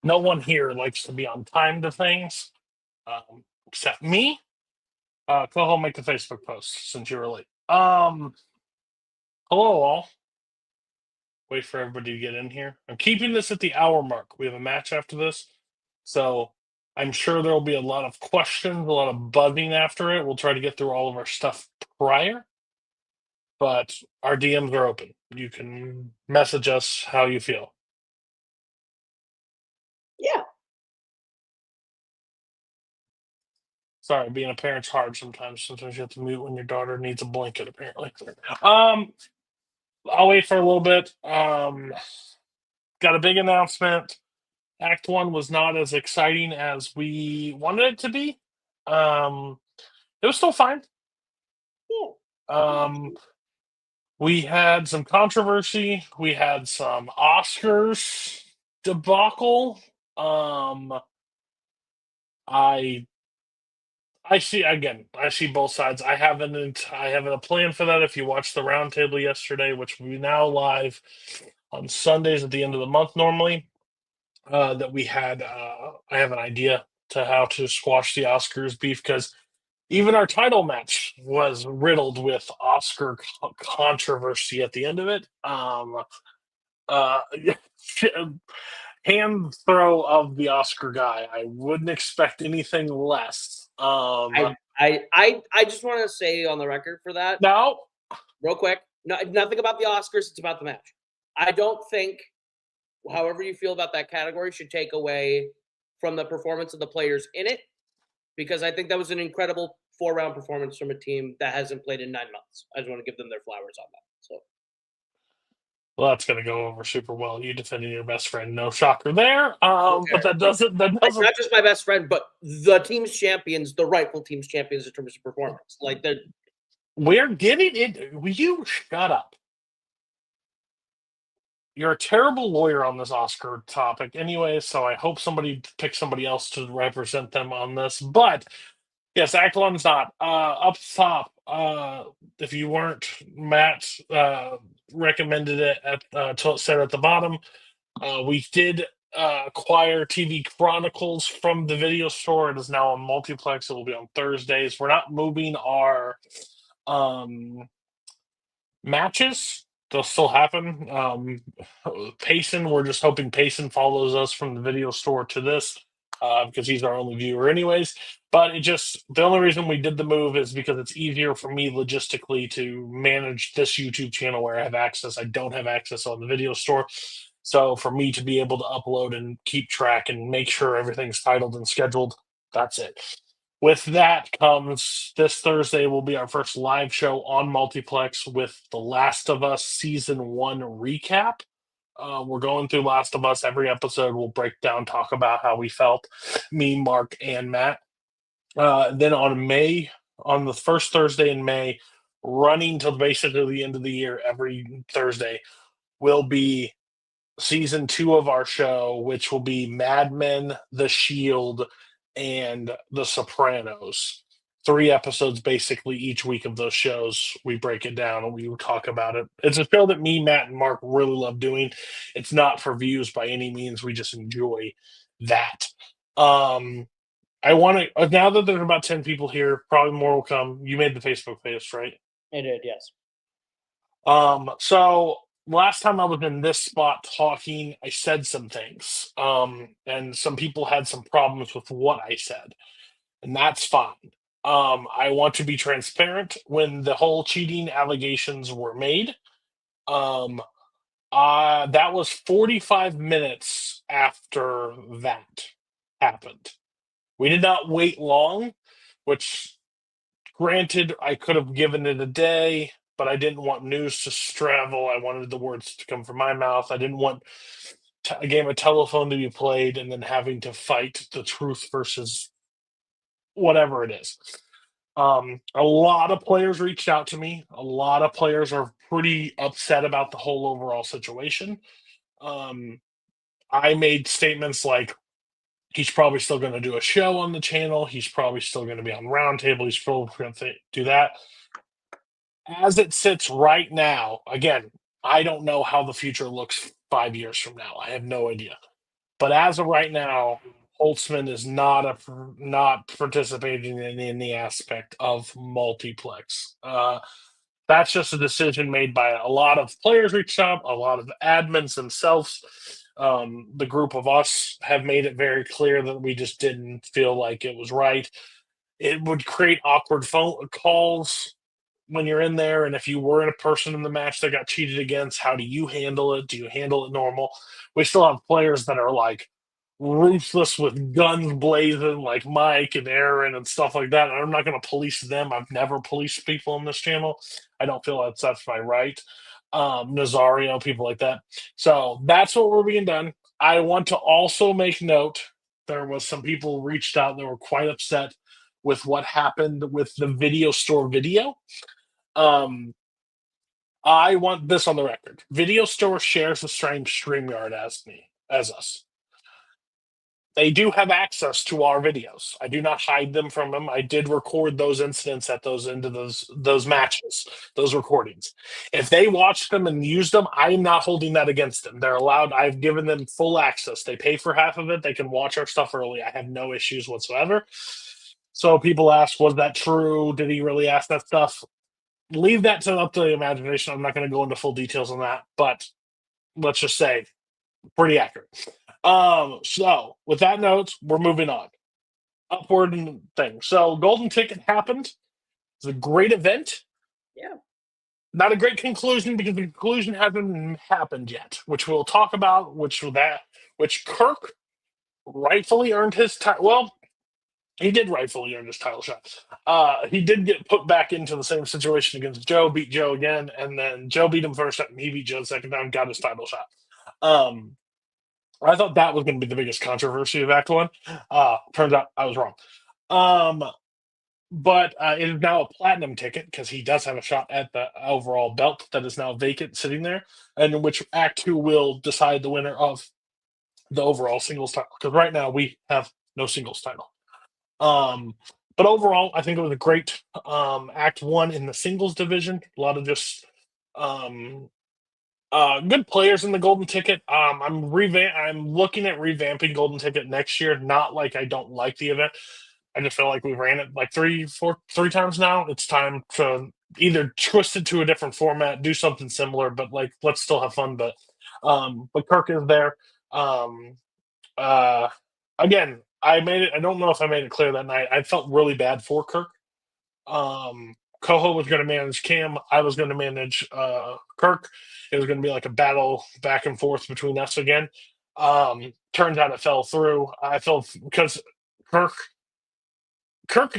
No one here likes to be on time to things, except me. Coho, make the Facebook post since you were late. Hello all. Wait for everybody to get in here. I'm keeping this at the hour mark. We have a match after this, so I'm sure there will be a lot of questions, a lot of buzzing after it. We'll try to get through all of our stuff prior, but our DMs are open. You can message us how you feel. Yeah. Sorry, being a parent's hard sometimes. Sometimes you have to mute when your daughter needs a blanket, apparently. Um, I'll wait for a little bit. Got a big announcement. Act One was not as exciting as we wanted it to be. It was still fine. Yeah. Um, we had some controversy. We had some Oscars debacle. I I see again. I see both sides. I haven't a plan for that. If you watched the roundtable yesterday, which we now live on Sundays at the end of the month normally, that we had. I have an idea to how to squash the Oscars beef because even our title match was riddled with Oscar controversy at the end of it. Uh, Hand throw of the Oscar guy. I wouldn't expect anything less. I just want to say on the record for that, Now, real quick. No, nothing about the Oscars. It's about the match. I don't think, however you feel about that category, should take away from the performance of the players in it, because I think that was an incredible 4-round performance from a team that hasn't played in 9 months. I just want to give them their flowers on that. So well, that's going to go over super well. You defending your best friend, no shocker there. But okay. that doesn't. That Like, doesn't. not just my best friend, but the team's champions, the rightful team's champions in terms of performance. Like the We're getting it. Will you shut up? You're a terrible lawyer on this Oscar topic, anyway. So I hope somebody picks somebody else to represent them on this. But yes, Act One's not up top. If you weren't, Matt recommended it at said at the bottom. We did acquire TV Chronicles from the video store. It is now on multiplex. It will be on Thursdays. We're not moving our um, matches. They'll still happen. Payson, we're just hoping Payson follows us from the video store to this because he's our only viewer, anyways. But the only reason we did the move is because it's easier for me logistically to manage this YouTube channel where I have access. I don't have access on the video store. So for me to be able to upload and keep track and make sure everything's titled and scheduled, that's it. With that comes this Thursday will be our first live show on multiplex with The Last of Us season 1 recap. We're going through Last of Us every episode. We'll break down, talk about how we felt, me, Mark, and Matt. Then on the first Thursday in May, running till basically the end of the year, every Thursday will be season 2 of our show, which will be Mad Men, The Shield, and The Sopranos. 3 episodes basically each week of those shows. We break it down and we talk about it. It's a show that me, Matt, and Mark really love doing. It's not for views by any means. We just enjoy that. I want to, now that there's about 10 people here, probably more will come. You made the Facebook post, right? I did, yes. So last time I was in this spot talking, I said some things. And some people had some problems with what I said, and that's fine. I want to be transparent. When the whole cheating allegations were made, um, that was 45 minutes after that happened. We did not wait long, which granted, I could have given it a day, but I didn't want news to travel. I wanted the words to come from my mouth. I didn't want a game of telephone to be played and then having to fight the truth versus whatever it is. A lot of players reached out to me. A lot of players are pretty upset about the whole overall situation. Um, I made statements like, he's probably still going to do a show on the channel. He's probably still going to be on Roundtable. He's probably going to do that. As it sits right now, again, I don't know how the future looks 5 years from now. I have no idea. But as of right now, Holtzman is not participating in any aspect of multiplex. That's just a decision made by a lot of players reached out, a lot of admins themselves. The group of us have made it very clear that we just didn't feel like it was right. It would create awkward phone calls when you're in there, and if you were a person in the match that got cheated against, how do you handle it? Do you handle it normal? We still have players that are like ruthless with guns blazing, like Mike and Aaron and stuff like that. And I'm not going to police them. I've never policed people on this channel. I don't feel that's my right. Nazario, people like that. So that's what we're being done. I want to also make note there was some people reached out that were quite upset with what happened with the video store video. I want this on the record. Video Store shares the same StreamYard as us. They do have access to our videos. I do not hide them from them. I did record those incidents at those matches, those recordings. If they watched them and used them, I am not holding that against them. They're allowed. I've given them full access. They pay for half of it. They can watch our stuff early. I have no issues whatsoever. So people ask, was that true? Did he really ask that stuff? Leave that up to the imagination. I'm not going to go into full details on that, but let's just say pretty accurate. So with that note, we're moving on. Upward thing. So Golden Ticket happened. It's a great event. Yeah. Not a great conclusion because the conclusion hasn't happened yet, which we'll talk about. Which Kirk rightfully earned his title. Well, he did rightfully earn his title shot. He did get put back into the same situation against Joe, beat Joe again, and then Joe beat him first time. He beat Joe the second time, got his title shot. I thought that was going to be the biggest controversy of Act One. Turns out I was wrong. But it is now a platinum ticket because he does have a shot at the overall belt that is now vacant, sitting there, and in which Act Two will decide the winner of the overall singles title. Because right now we have no singles title. But overall, I think it was a great Act One in the singles division. A lot of just good players in the Golden Ticket. I'm looking at revamping Golden Ticket next year. Not like I don't like the event. I just feel like we ran it like three times now. It's time to either twist it to a different format, do something similar, but like let's still have fun. But Kirk is there. Again, I made it. I don't know if I made it clear that night. I felt really bad for Kirk. Coho was going to manage Cam. I was going to manage Kirk. It was going to be like a battle back and forth between us again. Turns out it fell through. I felt because Kirk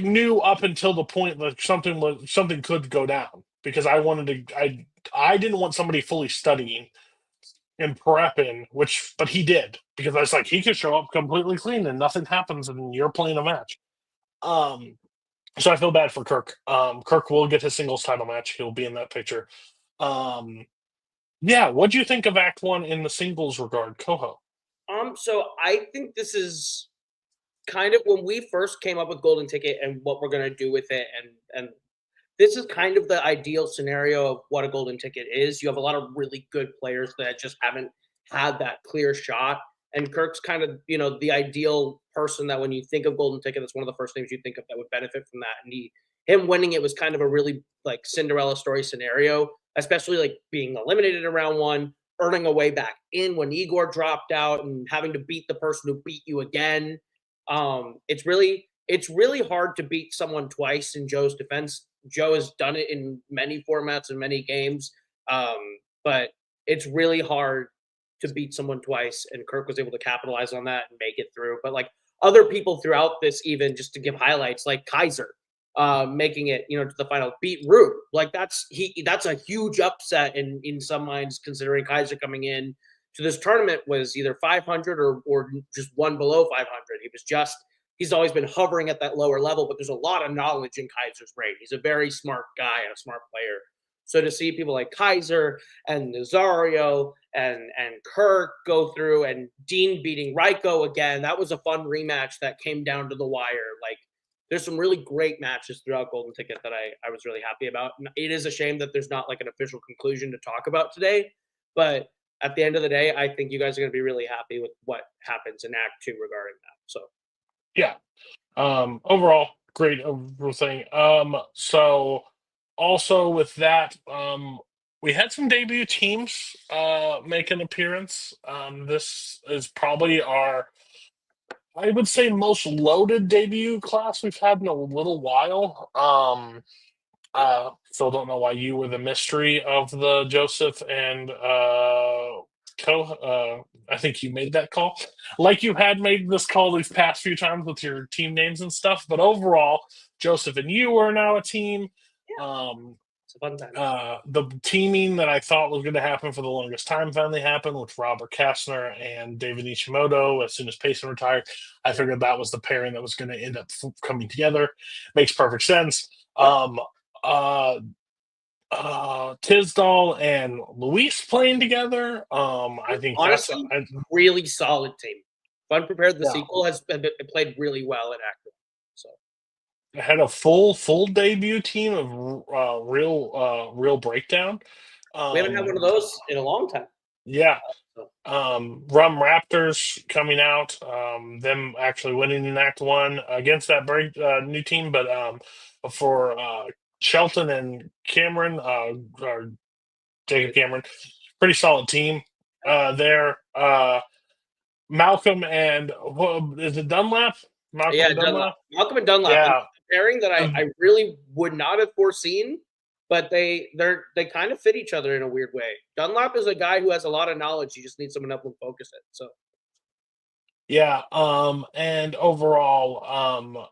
knew up until the point that something could go down because I didn't want somebody fully studying and prepping, but he did because I was like he could show up completely clean and nothing happens and you're playing a match. So I feel bad for Kirk. Kirk will get his singles title match. He'll be in that picture. Yeah, what do you think of Act One in the singles regard, Coho? So I think this is kind of when we first came up with Golden Ticket and what we're gonna do with it, and this is kind of the ideal scenario of what a Golden Ticket is. You have a lot of really good players that just haven't had that clear shot. And Kirk's kind of, the ideal person that when you think of Golden Ticket, that's one of the first things you think of that would benefit from that. And him winning it was kind of a really like Cinderella story scenario, especially like being eliminated in round one, earning a way back in when Igor dropped out and having to beat the person who beat you again. It's really hard to beat someone twice in Joe's defense. Joe has done it in many formats and many games, but it's really hard to beat someone twice, and Kirk was able to capitalize on that and make it through. But like other people throughout this, even just to give highlights, like Kaiser making it, to the final, beat Root. Like that's a huge upset in some minds, considering Kaiser coming in to this tournament was either 500 or just one below 500. He's always been hovering at that lower level, but there's a lot of knowledge in Kaiser's brain. He's a very smart guy and a smart player. So to see people like Kaiser and Nazario and Kirk go through and Dean beating Ryko again, that was a fun rematch that came down to the wire. Like there's some really great matches throughout Golden Ticket that I was really happy about. And it is a shame that there's not like an official conclusion to talk about today, but at the end of the day, I think you guys are going to be really happy with what happens in Act 2 regarding that. So, Yeah. Overall, great overall thing. So also with that, we had some debut teams make an appearance. This is probably our, I would say, most loaded debut class we've had in a little while. Still don't know why you were the mystery of the Joseph and I think you made that call. Like you had made this call these past few times with your team names and stuff, but overall, Joseph and you are now a team. yeah, Um, it's a fun time. the teaming that I thought was going to happen for the longest time finally happened with Robert Kastner and David Nishimoto. As soon as Payson retired, I figured that was the pairing that was going to end up coming together. Makes perfect sense. Uh, Tisdall and Luis playing together. I think that's Honestly, really solid team. Fun Prepared, the yeah. sequel, has been played really well in Act 1. So had a full debut team of real breakdown. we haven't had one of those in a long time. Yeah. So, Rum Raptors coming out, them actually winning in Act 1 against that new team, but for Shelton and Cameron, or Jacob Cameron, pretty solid team there. Malcolm and is it Dunlap? yeah, Dunlap. Malcolm and Dunlap, Yeah. pairing that I really would not have foreseen, but they kind of fit each other in a weird way. Dunlap is a guy who has a lot of knowledge. You just need someone to help him focus it. So Yeah, and overall,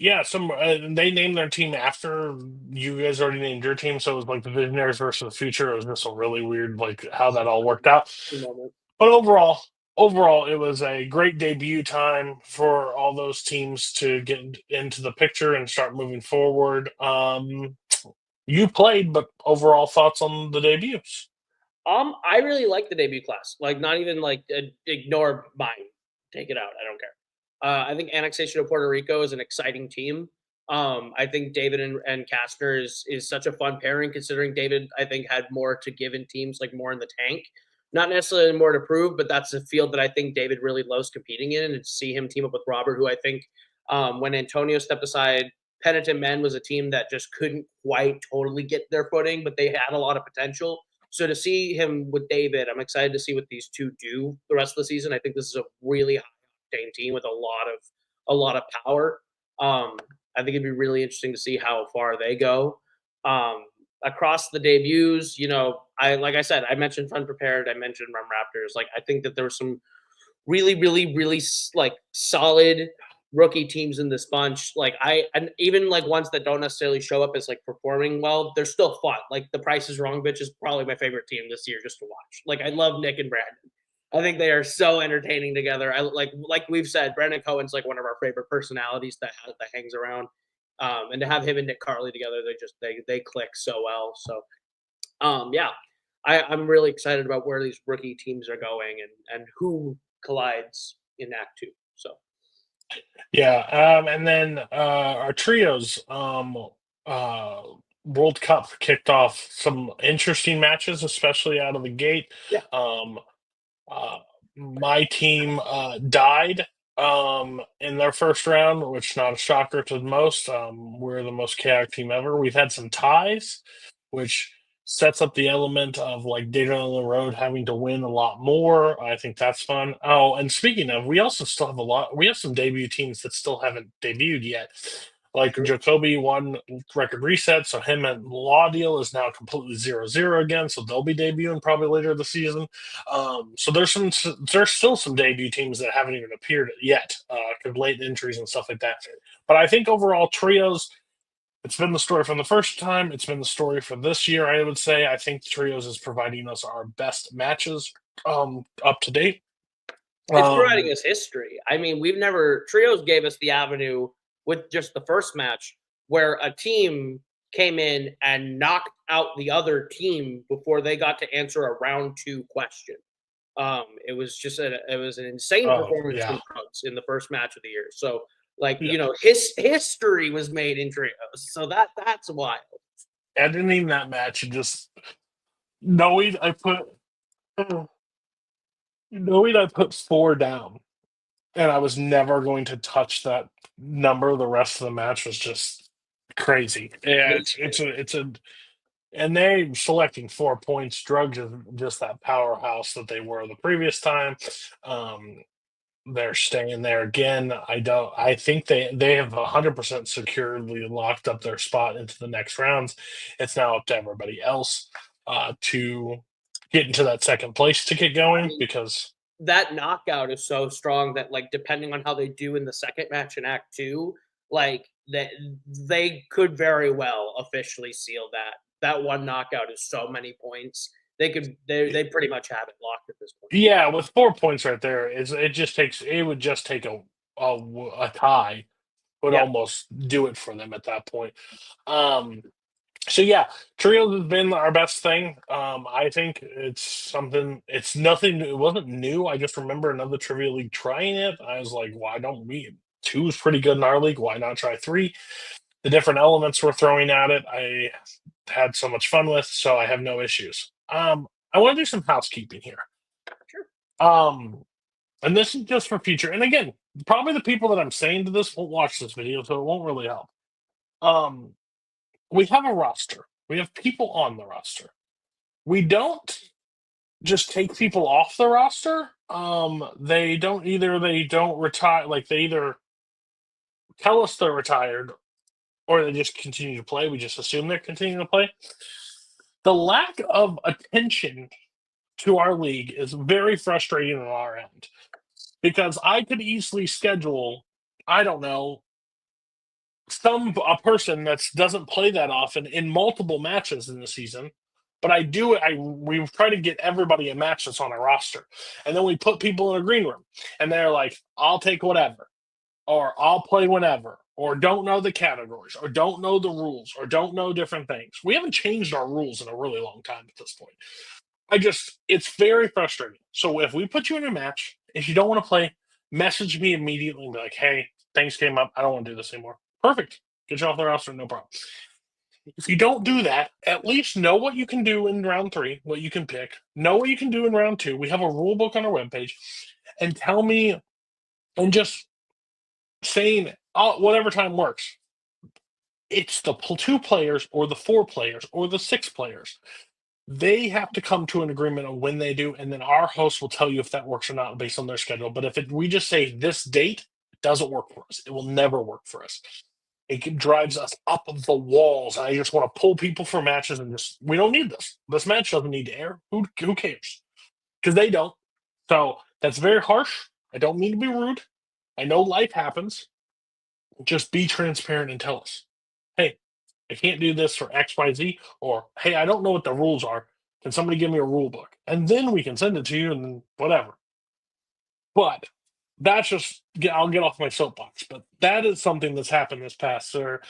yeah, they named their team after you guys already named your team, so it was like the Visionaries versus the Future. It was just a really weird, like how that all worked out. But overall, it was a great debut time for all those teams to get into the picture and start moving forward. You played, but overall thoughts on the debuts? I really like the debut class. Like, not even like ignore mine. Take it out. I don't care. I think Annexation of Puerto Rico is an exciting team. I think David and Kastner is such a fun pairing, considering David, I think, had more to give in teams, like more in the tank. Not necessarily more to prove, but that's a field that I think David really loves competing in. And to see him team up with Robert, who I think when Antonio stepped aside, Penitent Men was a team that just couldn't quite totally get their footing, but they had a lot of potential. So to see him with David, I'm excited to see what these two do the rest of the season. I think this is a really high octane team with a lot of power. I think it'd be really interesting to see how far they go. Across the debuts, like I said, I mentioned Fun Prepared, I mentioned Rum Raptors. Like, I think that there were some really like solid rookie teams in this bunch. Like, and even like ones that don't necessarily show up as like performing well, they're still fun. Like the Price is Wrong bitch is probably my favorite team this year just to watch. Like, I love Nick and Brandon. I think they are so entertaining together. I like we've said, Brandon Cohen's like one of our favorite personalities that hangs around. And to have him and Nick Carly together, they click so well. So yeah, I'm really excited about where these rookie teams are going and who collides in Act 2. So Yeah, and then our trios World Cup kicked off some interesting matches, especially out of the gate. yeah, Um, my team died in their first round, which not a shocker to most. We're the most chaotic team ever. We've had some ties, which sets up the element of like Data on the Road having to win a lot more. I think that's fun. Oh, and speaking of, we also still have we have some debut teams that still haven't debuted yet. Like Jacoby won record reset, so him and Law Deal is now completely 0-0 again, so they'll be debuting probably later this season. So there's still some debut teams that haven't even appeared yet, because late injuries and stuff like that. But I think overall trios, it's been the story from the first time. It's been the story for this year. I would say I think trios is providing us our best matches up to date. It's providing us history. I mean, trios gave us the avenue with just the first match where a team came in and knocked out the other team before they got to answer a round 2 question. It was an insane performance from Crooks in the first match of the year. So like, history was made in trios. So that's wild. Editing that match and just knowing I put Knowing I put 4 down and I was never going to touch that number the rest of the match was just crazy. Yeah, Me it's too. a and they selecting 4 points. Drugs is just that powerhouse that they were the previous time. Um, they're staying there again. I don't. I think they have 100% securely locked up their spot into the next rounds. It's now up to everybody else to get into that second place to get I going mean, because that knockout is so strong that, like, depending on how they do in the second match in Act 2, like, that they could very well officially seal that. That one knockout is so many points. They pretty much have it locked at this point. yeah, with 4 points right there, it would just take a tie would Yeah. almost do it for them at that point. Um, so yeah, trios has been our best thing. I think it's something. It's nothing. It wasn't new. I just remember another trivia league trying it. I was like, why don't we? Two is pretty good in our league. Why not try three? The different elements we're throwing at it, I had so much fun with, so I have no issues. I want to do some housekeeping here. Sure. And this is just for future. And again, probably the people that I'm saying to this won't watch this video, so it won't really help. Um, we have a roster. We have people on the roster. We don't just take people off the roster. They don't retire. Like they either tell us they're retired or they just continue to play. We just assume they're continuing to play. The lack of attention to our league is very frustrating on our end because I could easily schedule, I don't know, a person that doesn't play that often in multiple matches in the season. But I do it. We try to get everybody a match that's on a roster, and then we put people in a green room, and they're like, "I'll take whatever," or "I'll play whenever," or "Don't know the categories," or "Don't know the rules," or "Don't know different things." We haven't changed our rules in a really long time at this point. It's very frustrating. So if we put you in a match, if you don't want to play, message me immediately and be like, "Hey, things came up. I don't want to do this anymore." Perfect. Get you off the roster, no problem. If you don't do that, at least know what you can do in round three, what you can pick. Know what you can do in round two. We have a rule book on our webpage. And tell me, and just saying, oh, whatever time works. It's the 2 players or the 4 players or the 6 players. They have to come to an agreement on when they do, and then our host will tell you if that works or not based on their schedule. But if we just say this date, it doesn't work for us. It will never work for us. It drives us up the walls. I just want to pull people for matches and just we don't need this. This match doesn't need to air. Who cares? Because they don't. So that's very harsh. I don't mean to be rude. I know life happens. Just be transparent and tell us, hey, I can't do this for XYZ, or hey, I don't know what the rules are. Can somebody give me a rule book? And then we can send it to you and whatever. But that's just I'll get off my soapbox. But that is something that's happened this past year.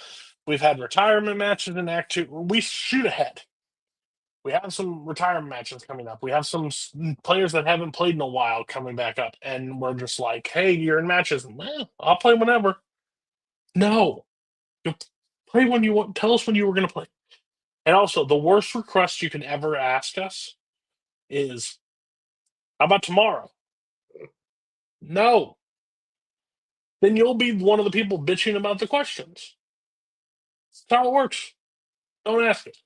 We've had retirement matches in Act Two. We shoot ahead. We have some retirement matches coming up. We have some players that haven't played in a while coming back up, and we're just like, "Hey, you're in matches. Well, I'll play whenever." No, you play when you want. Tell us when you were going to play. And also, the worst request you can ever ask us is, "How about tomorrow?" No, then you'll be one of the people bitching about the questions. That's how it works. Don't ask it.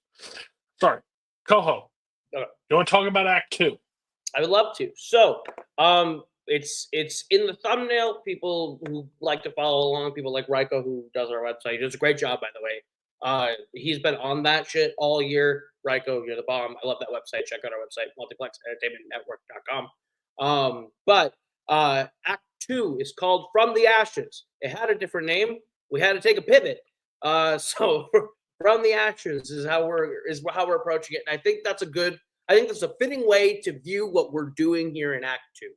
Sorry, Coho. Okay. You want to talk about Act Two? I would love to. So, it's in the thumbnail. People who like to follow along, people like Ryko who does our website, he does a great job, by the way. He's been on that shit all year. Ryko, you're the bomb. I love that website. Check out our website, multiplexentertainmentnetwork.com. But Act Two is called From the Ashes. It had a different name. We had to take a pivot. So From the Ashes is how we're approaching it, and I think that's a fitting way to view what we're doing here in Act Two.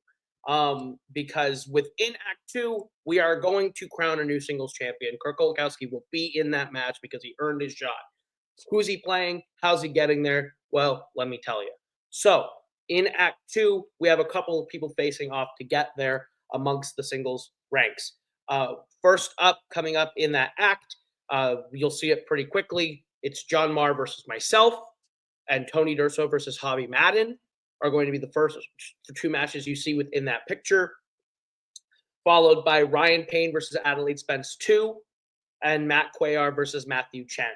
Because within Act Two, we are going to crown a new singles champion. Kirk Kolakowski will be in that match because he earned his shot. Who's he playing? How's he getting there? Well, let me tell you. So, in Act Two, we have a couple of people facing off to get there amongst the singles ranks. First up, coming up in that act, you'll see it pretty quickly. It's John Marr versus myself and Tony Durso versus Javi Madden are going to be the first two matches you see within that picture, followed by Ryan Payne versus Adelaide Spence 2 and Matt Cuellar versus Matthew Chen.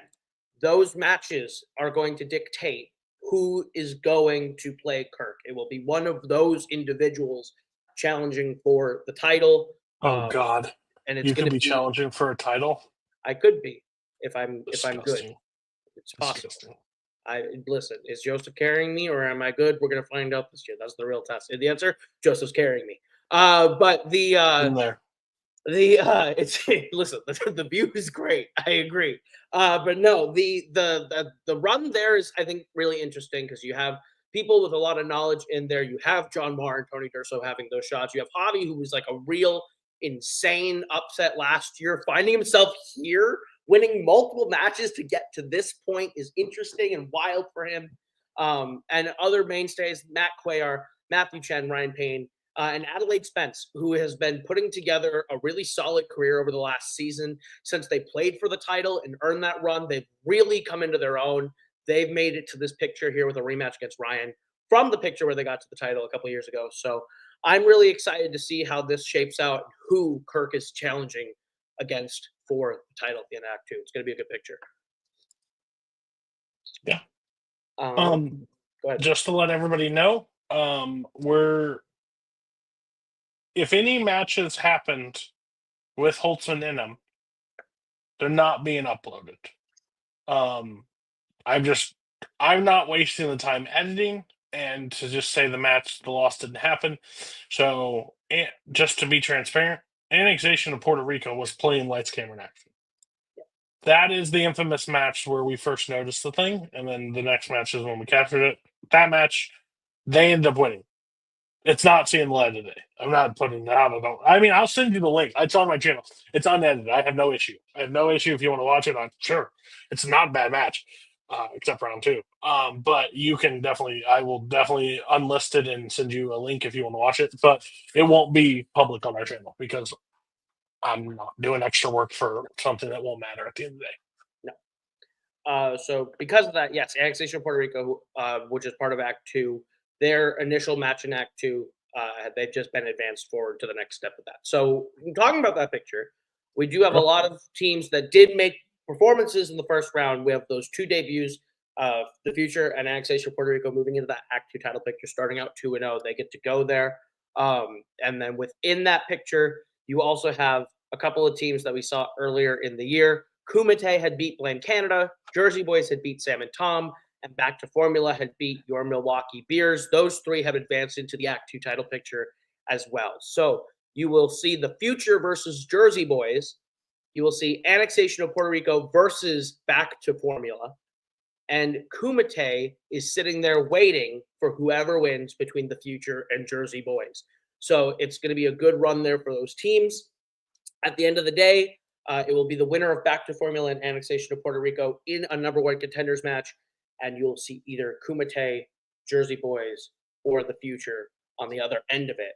Those matches are going to dictate who is going to play Kirk. It will be one of those individuals challenging for the title. Oh God! And it's You going could to be challenging for a title. I could be if I'm good. Disgusting. It's possible. Disgusting. Listen. Is Joseph carrying me, or am I good? We're going to find out this year. That's the real test. The answer: Joseph's carrying me. But the In there. it's listen, the view is great. I agree. But no, the run there is, I think, really interesting because you have people with a lot of knowledge in there. You have John Marr and Tony Durso having those shots. You have Javi, who was like a real insane upset last year, finding himself here, winning multiple matches to get to this point is interesting and wild for him. And other mainstays, Matt Cuellar, Matthew Chen, Ryan Payne, and Adelaide Spence, who has been putting together a really solid career over the last season since they played for the title and earned that run. They've really come into their own. They've made it to this picture here with a rematch against Ryan from the picture where they got to the title a couple years ago. So I'm really excited to see how this shapes out, who Kirk is challenging against for the title at the end of Act 2. It's going to be a good picture. Yeah. Go ahead. Just to let everybody know, if any matches happened with Holtzman in them, they're not being uploaded. I'm not wasting the time editing and to just say the loss didn't happen. So, just to be transparent, annexation of Puerto Rico was playing lights, camera, and action. That is the infamous match where we first noticed the thing, and then the next match is when we captured it. That match, they end up winning. It's not seeing the light of day. I'm not putting it out. I'll send you the link. It's on my channel. It's unedited. I have no issue. If you want to watch it. I'm sure it's not a bad match, except round 2. But you can I will definitely unlist it and send you a link if you want to watch it. But it won't be public on our channel because I'm not doing extra work for something that won't matter at the end of the day. No. So because of that, yes, annexation of Puerto Rico, which is part of Act 2, their initial match in Act 2, they've just been advanced forward to the next step of that. So talking about that picture, we do have a lot of teams that did make performances in the first round. We have those 2 debuts, the Future and annexation of Puerto Rico moving into that Act 2 title picture, starting out 2-0. They get to go there. And then within that picture, you also have a couple of teams that we saw earlier in the year. Kumite had beat Blame Canada. Jersey Boys had beat Sam and Tom. And Back to Formula had beat your Milwaukee Beers. Those 3 have advanced into the Act 2 title picture as well. So you will see the Future versus Jersey Boys. You will see annexation of Puerto Rico versus Back to Formula. And Kumite is sitting there waiting for whoever wins between the Future and Jersey Boys. So it's going to be a good run there for those teams. At the end of the day, it will be the winner of Back to Formula and annexation of Puerto Rico in a number 1 contenders match. And you'll see either Kumite, Jersey Boys, or the Future on the other end of it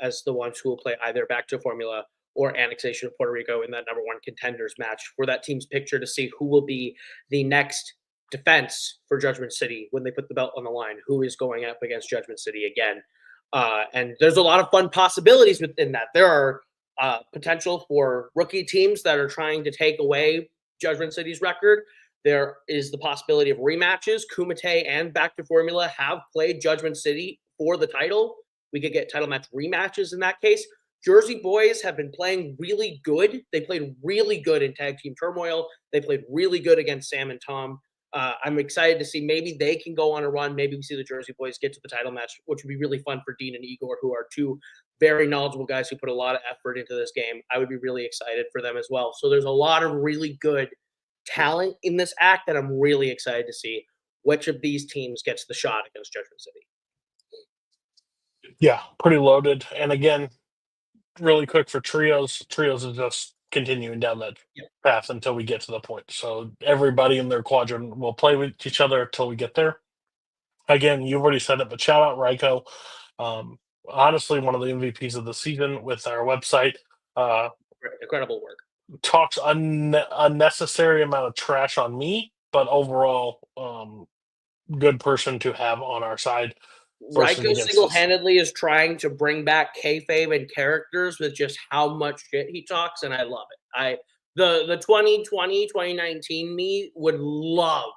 as the ones who will play either Back to Formula or annexation of Puerto Rico in that number 1 contenders match for that team's picture to see who will be the next defense for Judgment City when they put the belt on the line, who is going up against Judgment City again. And there's a lot of fun possibilities within that. There are potential for rookie teams that are trying to take away Judgment City's record. There is the possibility of rematches. Kumite and Back to Formula have played Judgment City for the title. We could get title match rematches in that case. Jersey Boys have been playing really good. They played really good in Tag Team Turmoil. They played really good against Sam and Tom. I'm excited to see maybe they can go on a run. Maybe we see the Jersey Boys get to the title match, which would be really fun for Dean and Igor, who are 2 very knowledgeable guys who put a lot of effort into this game. I would be really excited for them as well. So there's a lot of really good talent in this act that I'm really excited to see which of these teams gets the shot against Judgment City. Yeah, pretty loaded. And again, really quick for trios is just continuing down that path until we get to the point. So everybody in their quadrant will play with each other until we get there. Again, you've already said it, but shout out Ryko. Honestly, one of the MVPs of the season with our website. Incredible work. Talks unnecessary amount of trash on me, but overall, good person to have on our side. versus Ryko against us. single-handedly is trying to bring back kayfabe and characters with just how much shit he talks, and I love it. The 2020, 2019 me would love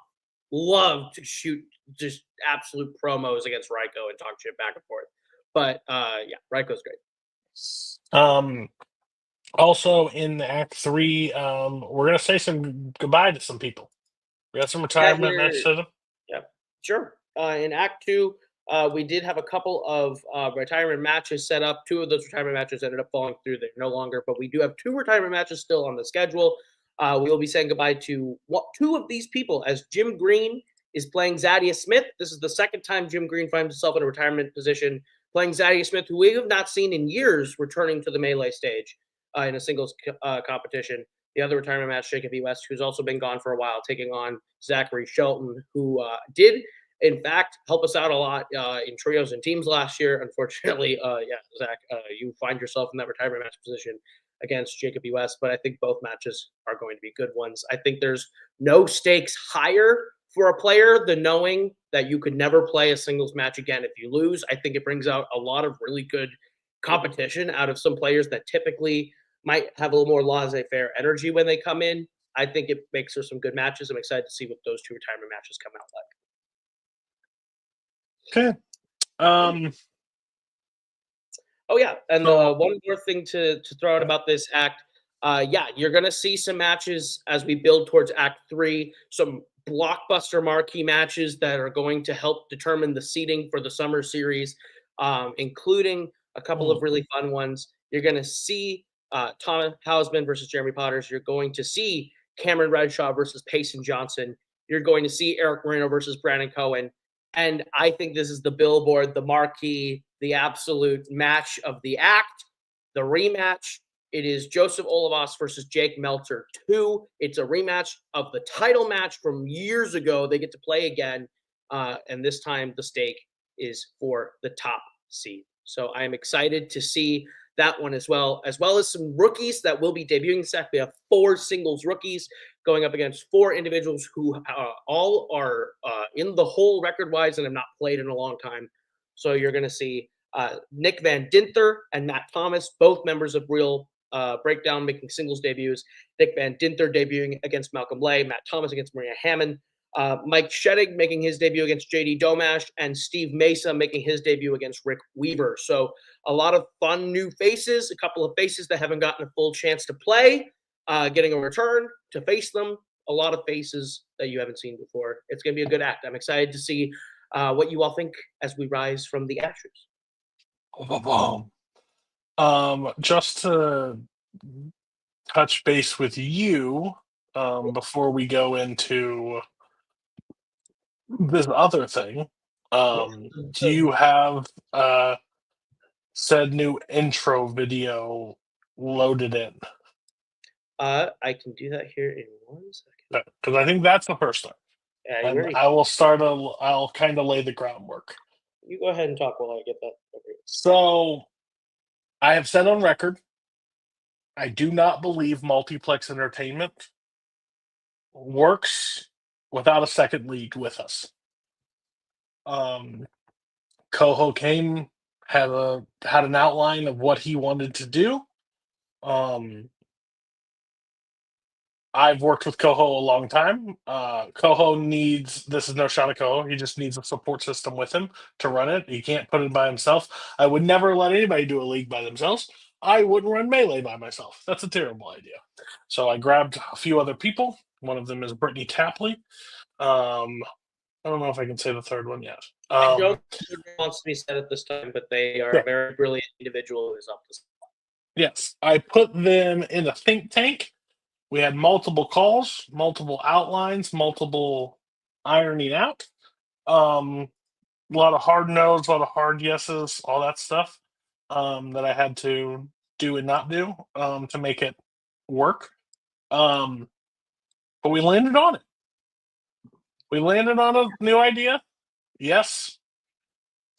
to shoot just absolute promos against Ryko and talk shit back and forth. But yeah, Ryko's great. Also in Act 3, we're gonna say some goodbye to some people. We got some retirement matches to them. Yeah, sure. In Act 2, we did have a couple of retirement matches set up. Two of those retirement matches ended up falling through. They're no longer, but we do have two retirement matches still on the schedule. We will be saying goodbye to two of these people as Jim Green is playing Zaddia Smith. This is the second time Jim Green finds himself in a retirement position, playing Zaddia Smith, who we have not seen in years, returning to the Melee stage in a singles competition. The other retirement match, Jacob E. West, who's also been gone for a while, taking on Zachary Shelton, who did, in fact, help us out a lot in trios and teams last year. Unfortunately, yeah, Zach, you find yourself in that retirement match position against Jacob E. West, but I think both matches are going to be good ones. I think there's no stakes higher for a player than knowing that you could never play a singles match again if you lose. I think it brings out a lot of really good competition out of some players that typically might have a little more laissez-faire energy when they come in. I think it makes for some good matches. I'm excited to see what those two retirement matches come out like. Okay. Oh yeah, and one more thing to throw out about this act. Yeah, you're gonna see some matches as we build towards Act 3. Some blockbuster marquee matches that are going to help determine the seeding for the summer series, including a couple of really fun ones. You're gonna see Tom Hausman versus Jeremy Potters. You're going to see Cameron Redshaw versus Payson Johnson. You're going to see Eric Moreno versus Brandon Cohen. And I think this is the billboard, the marquee, the absolute match of the act, the rematch. It is Joseph Olivas versus Jake Meltzer 2. It's a rematch of the title match from years ago. They get to play again. And this time the stake is for the top seed. So I am excited to see that one as well as some rookies that will be debuting. We have 4 singles rookies going up against 4 individuals who all are in the hole record-wise and have not played in a long time. So you're going to see Nick Van Dinther and Matt Thomas, both members of Real Breakdown, making singles debuts. Nick Van Dinther debuting against Malcolm Lay, Matt Thomas against Maria Hammond, Mike Sheddig making his debut against JD Domash, and Steve Mesa making his debut against Rick Weaver. So a lot of fun new faces, a couple of faces that haven't gotten a full chance to play, getting a return to face them. A lot of faces that you haven't seen before. It's going to be a good act. I'm excited to see what you all think as we rise from the ashes. Just to touch base with you before we go into this other thing, do you have said new intro video loaded in? I can do that here in 1 second. Because I think that's the first time. Yeah, and I will start. I'll kind of lay the groundwork. You go ahead and talk while I get that. So, I have said on record, I do not believe multiplex entertainment works without a second league with us. Coho came, had an outline of what he wanted to do. I've worked with Coho a long time. Coho needs, this is no shot at Coho, he just needs a support system with him to run it. He can't put it by himself. I would never let anybody do a league by themselves. I wouldn't run Melee by myself. That's a terrible idea. So I grabbed a few other people. One of them is Brittany Tapley. I don't know if I can say the third one yet. I don't think it wants to be said at this time, but they are a very brilliant individual who is up to spot. Yes. I put them in a think tank. We had multiple calls, multiple outlines, multiple ironing out. A lot of hard no's, a lot of hard yeses, all that stuff that I had to do and not do to make it work. But we landed on it. We landed on a new idea. Yes,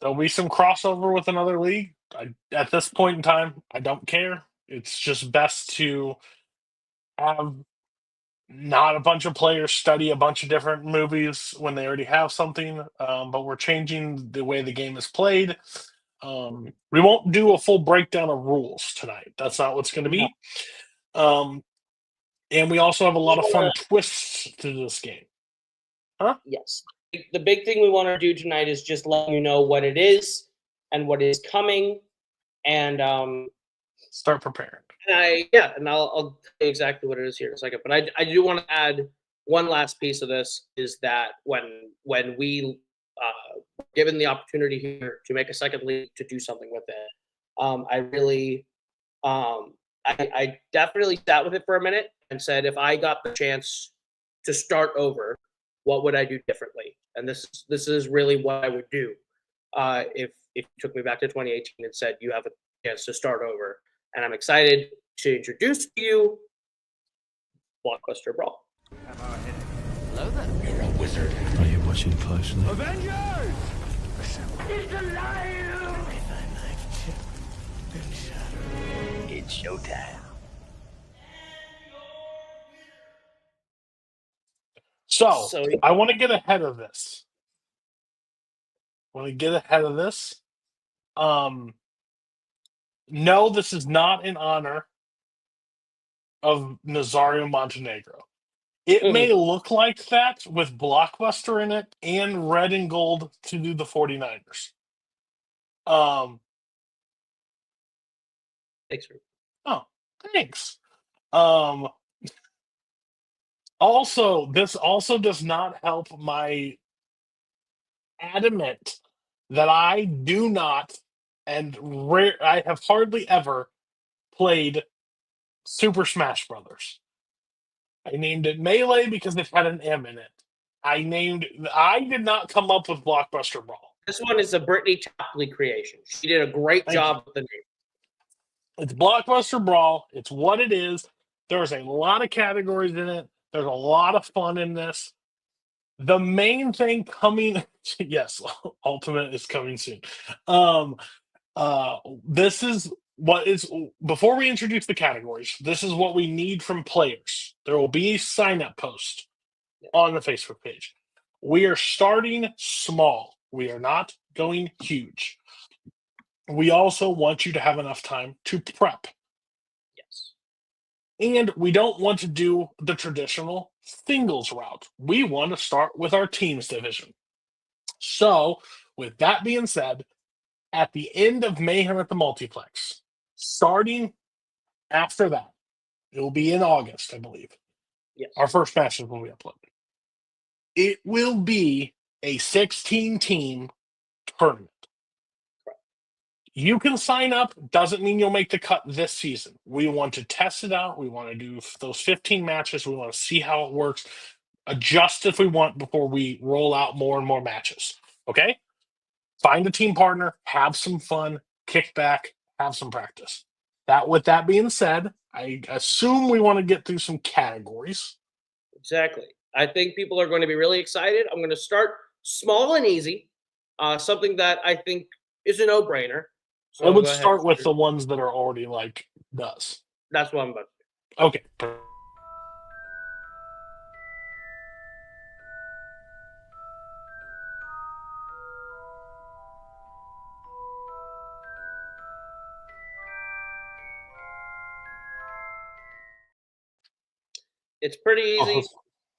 there'll be some crossover with another league. At this point in time, I don't care. It's just best to have not a bunch of players study a bunch of different movies when they already have something, but we're changing the way the game is played. We won't do a full breakdown of rules tonight. That's not what's going to be. And we also have a lot of fun twists to this game. Yes. The big thing we want to do tonight is just let you know what it is and what is coming, and start preparing. And I'll tell you exactly what it is here in a second. But I do want to add one last piece of this is that when we given the opportunity here to make a second league to do something with it, I really I definitely sat with it for a minute and said, if I got the chance to start over, what would I do differently? And this is really what I would do if you took me back to 2018 and said you have a chance to start over. And I'm excited to introduce to you Blockbuster Brawl. Hello there. You're a wizard. Are you watching closely? Avengers! It's alive! It's showtime. So So- I want to get ahead of this. No, this is not in honor of Nazario Montenegro. It may look like that with Blockbuster in it and red and gold to do the 49ers. Thanks, Ruth. Oh, thanks. Also, this also does not help my adamant that I do not I have hardly ever played Super Smash Brothers. I named it Melee because it had an M in it. I did not come up with Blockbuster Brawl. This one is a Brittany Topley creation. She did a great Thank job with the name. It's Blockbuster Brawl. It's what it is. There's a lot of categories in it. There's a lot of fun in this. The main thing coming, yes, Ultimate is coming soon. This is what is, before we introduce the categories, this is what we need from players. There will be a sign-up post on the Facebook page. We are starting small. We are not going huge. We also want you to have enough time to prep. Yes. And we don't want to do the traditional singles route. We want to start with our teams division. So, with that being said, at the end of Mayhem at the Multiplex, starting after that, it will be in August, I believe. Yes. Our first matches will be uploaded. It will be a 16-team tournament. You can sign up. Doesn't mean you'll make the cut this season. We want to test it out. We want to do those 15 matches. We want to see how it works. Adjust if we want before we roll out more and more matches. Okay? Find a team partner. Have some fun. Kick back. Have some practice. With that being said, I assume we want to get through some categories. Exactly. I think people are going to be really excited. I'm going to start small and easy. Something that I think is a no-brainer. So I would go ahead. start with the ones that are already like does. That's what I'm about to do. Okay. It's pretty easy.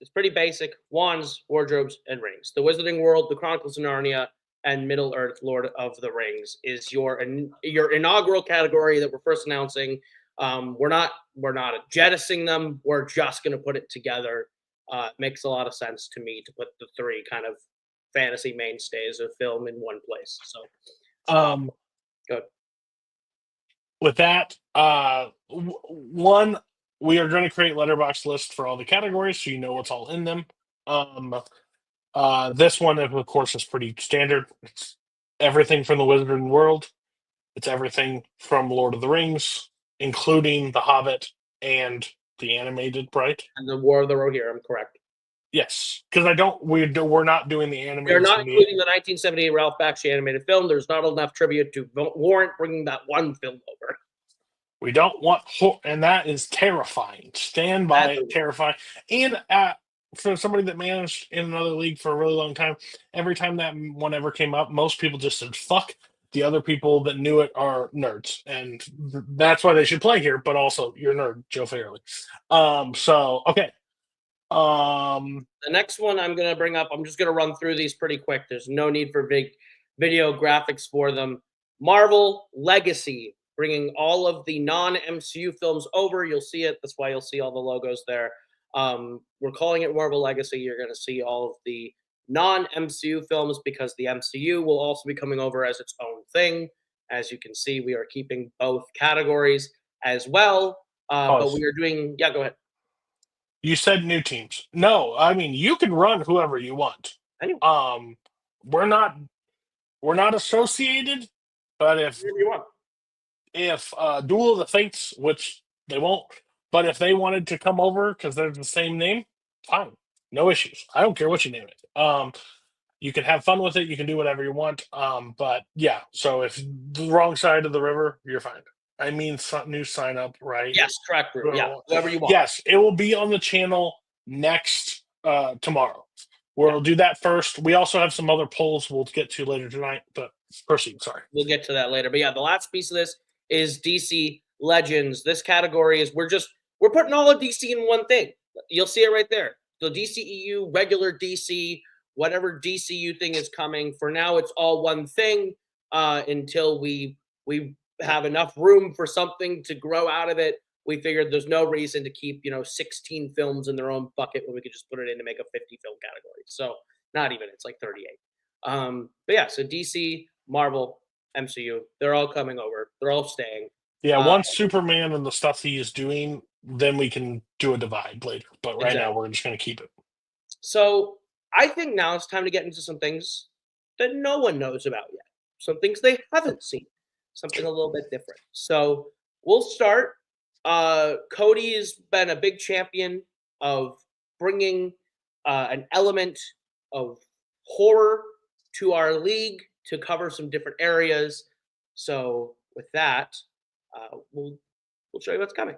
It's pretty basic. Wands, wardrobes, and rings. The Wizarding World, the Chronicles of Narnia, and Middle Earth, Lord of the Rings is your inaugural category that we're first announcing. We're not jettisoning them. We're just going to put it together. Makes a lot of sense to me to put the three kind of fantasy mainstays of film in one place. So, good. With that, one, we are going to create letterbox lists for all the categories so you know what's all in them. This one, of course, is pretty standard. It's everything from the Wizarding World. It's everything from Lord of the Rings, including The Hobbit and the animated, right? And the War of the Rohirrim, correct? Yes, because we're not doing the animated. They're not including the 1978 Ralph Bakshi animated film. There's not enough trivia to warrant bringing that one film over. We don't want, and that is terrifying. Stand by it, Absolutely. terrifying. And for somebody that managed in another league for a really long time, every time that one ever came up, most people just said fuck. The other people that knew it are nerds, and that's why they should play here. But also, you're a nerd, Joe Fairley. So okay. The next one I'm going to bring up, I'm just going to run through these pretty quick. There's no need for big video graphics for them. Marvel Legacy, bringing all of the non-MCU films over. You'll see it. That's why you'll see all the logos there. We're calling it Marvel Legacy. You're going to see all of the non-MCU films because the MCU will also be coming over as its own thing. As you can see, we are keeping both categories as well. But we are doing, yeah, go ahead. You said new teams. No, I mean you can run whoever you want. Anyway. We're not associated, but if Whatever you want. Duel of the Fates, which they won't, but if they wanted to come over because they're the same name, fine, no issues. I don't care what you name it. You can have fun with it. You can do whatever you want. But yeah, so if the wrong side of the river, you're fine. I mean, new sign up, right? Yes, track group. Yeah, whoever you want. Yes, it will be on the channel next tomorrow. We'll do that first. We also have some other polls we'll get to later tonight, but proceed. Sorry. We'll get to that later. But yeah, the last piece of this is DC Legends. This category is we're putting all of DC in one thing. You'll see it right there. The DCEU, regular DC, whatever DCU thing is coming. For now, it's all one thing until we have enough room for something to grow out of it. We figured there's no reason to keep 16 films in their own bucket when we could just put it in to make a 50 film category. So not even, it's like 38. But yeah, so DC, Marvel, MCU, they're all coming over. They're all staying. Yeah, once Superman and the stuff he is doing, then we can do a divide later. But right now, we're just going to keep it. So I think now it's time to get into some things that no one knows about yet. Some things they haven't seen. Something a little bit different. So we'll start. Cody has been a big champion of bringing an element of horror to our league to cover some different areas. So with that, we'll show you what's coming.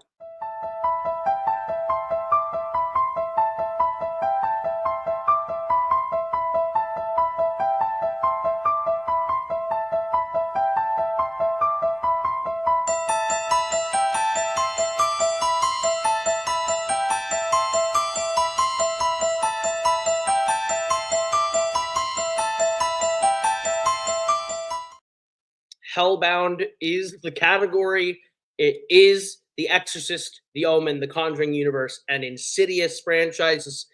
Hellbound is the category. It is The Exorcist, The Omen, The Conjuring universe, and Insidious franchises,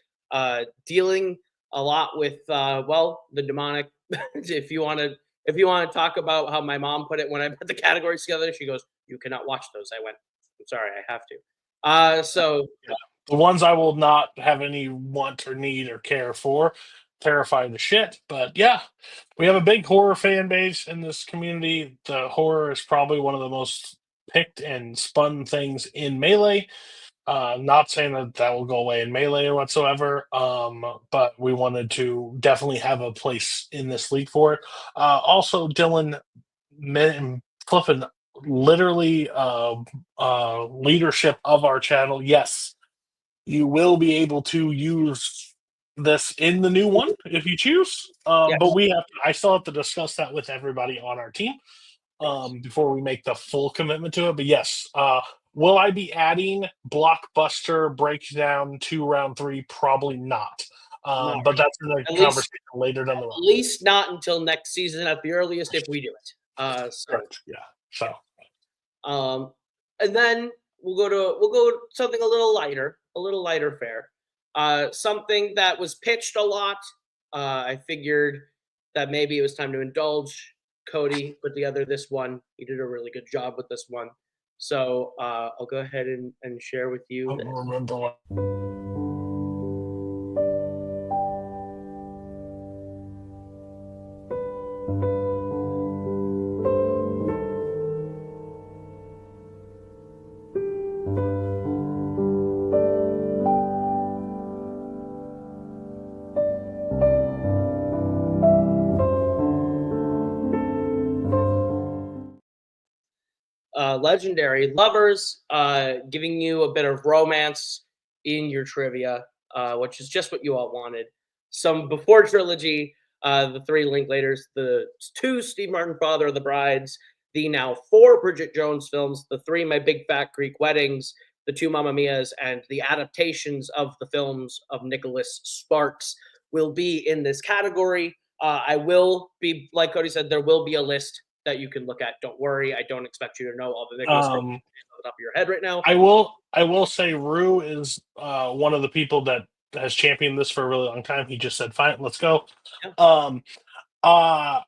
dealing a lot with the demonic. If you want to talk about how my mom put it when I put the categories together, she goes, "You cannot watch those." I went, "I'm sorry, I have to." So yeah. The ones I will not have any want or need or care for. Terrify the shit, but yeah, we have a big horror fan base in this community. The horror is probably one of the most picked and spun things in Melee. Not saying that will go away in Melee or whatsoever, but we wanted to definitely have a place in this league for it. Also, Dylan Cliffin, literally leadership of our channel. Yes, you will be able to use this in the new one if you choose. Yes. But I still have to discuss that with everybody on our team before we make the full commitment to it. But yes, will I be adding Blockbuster Breakdown to round 3? Probably not. But that's in the conversation later down the road. At least not until next season at the earliest if we do it. Correct. Yeah. So. And then we'll go something a little lighter fare. Something that was pitched a lot. I figured that maybe it was time to indulge. Cody put together this one. He did a really good job with this one. So I'll go ahead and share with you. I don't remember what. Legendary Lovers, giving you a bit of romance in your trivia, which is just what you all wanted. Some before trilogy, the 3 Linklaters, the 2 Steve Martin Father of the Brides, the now 4 Bridget Jones films, the 3 My Big Fat Greek Weddings, the 2 Mamma Mias, and the adaptations of the films of Nicholas Sparks will be in this category. I will be, like Cody said, there will be a list that you can look at. Don't worry. I don't expect you to know all the Nicholas Sparks off the top of your head right now. I will say Rue is one of the people that has championed this for a really long time. He just said, "Fine, let's go." Yeah.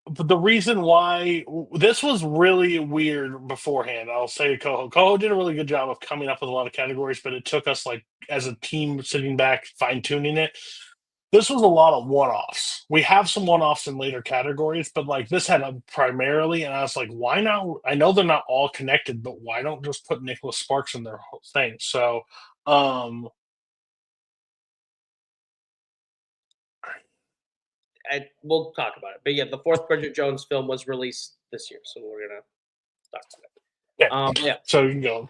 But the reason why this was really weird beforehand, I'll say to Coho. Coho did a really good job of coming up with a lot of categories, but it took us like as a team sitting back, fine tuning it. This was a lot of one-offs. We have some one-offs in later categories, but like this had a primarily, and I was like, why not? I know they're not all connected, but why don't just put Nicholas Sparks in their whole thing? So, we'll talk about it. But yeah, the 4th Bridget Jones film was released this year, so we're gonna talk about it. yeah. So you can go.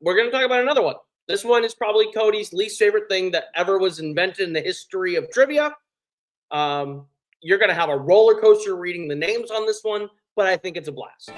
We're gonna talk about another one. This one is probably Cody's least favorite thing that ever was invented in the history of trivia. You're gonna have a roller coaster reading the names on this one, but I think it's a blast.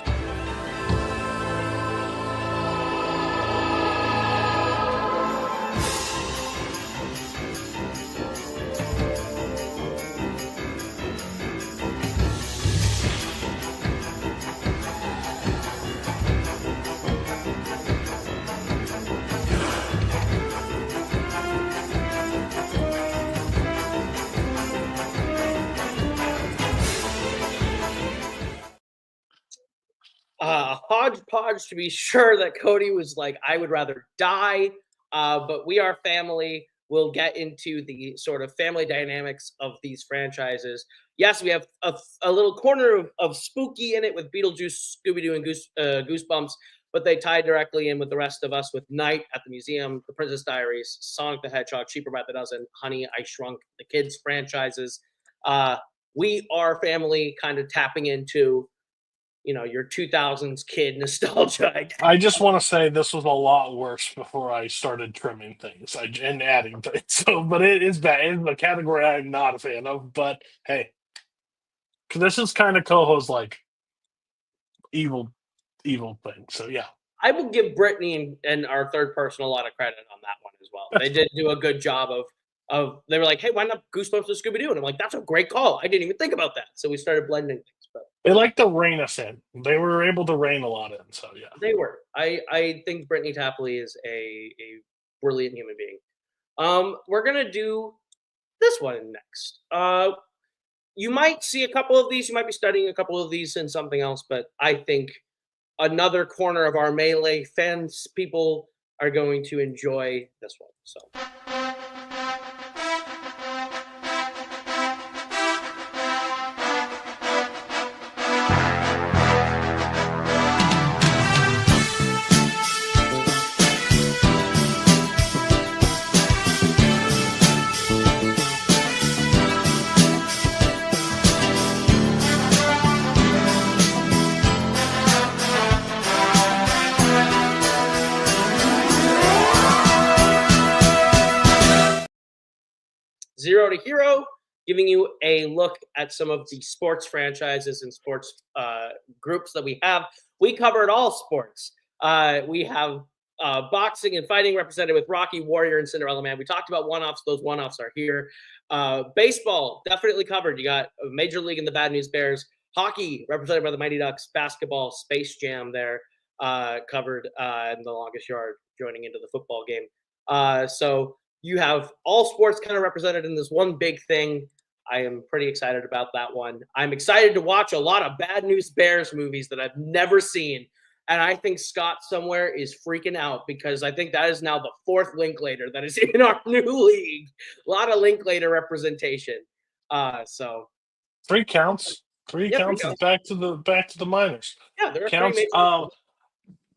Hodgepodge, to be sure, that Cody was like, I would rather die, but we are family. We'll get into the sort of family dynamics of these franchises. Yes, we have a little corner of spooky in it with Beetlejuice, Scooby-Doo, and Goosebumps, but they tie directly in with the rest of us with Night at the Museum, The Princess Diaries, Sonic the Hedgehog, Cheaper by the Dozen, Honey, I Shrunk, the kids franchises. We are family, kind of tapping into your 2000s kid nostalgia. I just want to say this was a lot worse before I started trimming things and adding things. So, but it is bad. It's a category I'm not a fan of. But hey, this is kind of Coho's like evil thing. So yeah, I will give Brittany and our third person a lot of credit on that one as well. They did do a good job of. They were like, hey, why not Goosebumps and Scooby Doo? And I'm like, that's a great call. I didn't even think about that. So we started blending things. But they like to rein us in. They were able to rein a lot in. So yeah, they were. I think Brittany Tapley is a brilliant human being. We're gonna do this one next. You might see a couple of these. You might be studying a couple of these in something else, but I think another corner of our Melee fans, people are going to enjoy this one. So. 0 to Hero, giving you a look at some of the sports franchises and sports groups that we have. We covered all sports. We have boxing and fighting represented with Rocky, Warrior, and Cinderella Man. We talked about one-offs. Those one-offs are here. Baseball, definitely covered. You got Major League and the Bad News Bears. Hockey, represented by the Mighty Ducks. Basketball, Space Jam there, covered in The Longest Yard, joining into the football game. So you have all sports kind of represented in this one big thing. I am pretty excited about that one. I'm excited to watch a lot of Bad News Bears movies that I've never seen. And I think Scott somewhere is freaking out because I think that is now the 4th Linklater that is in our new league. A lot of Linklater representation. So 3 counts. 3 counts is back to the minors. Yeah, there are counts. 3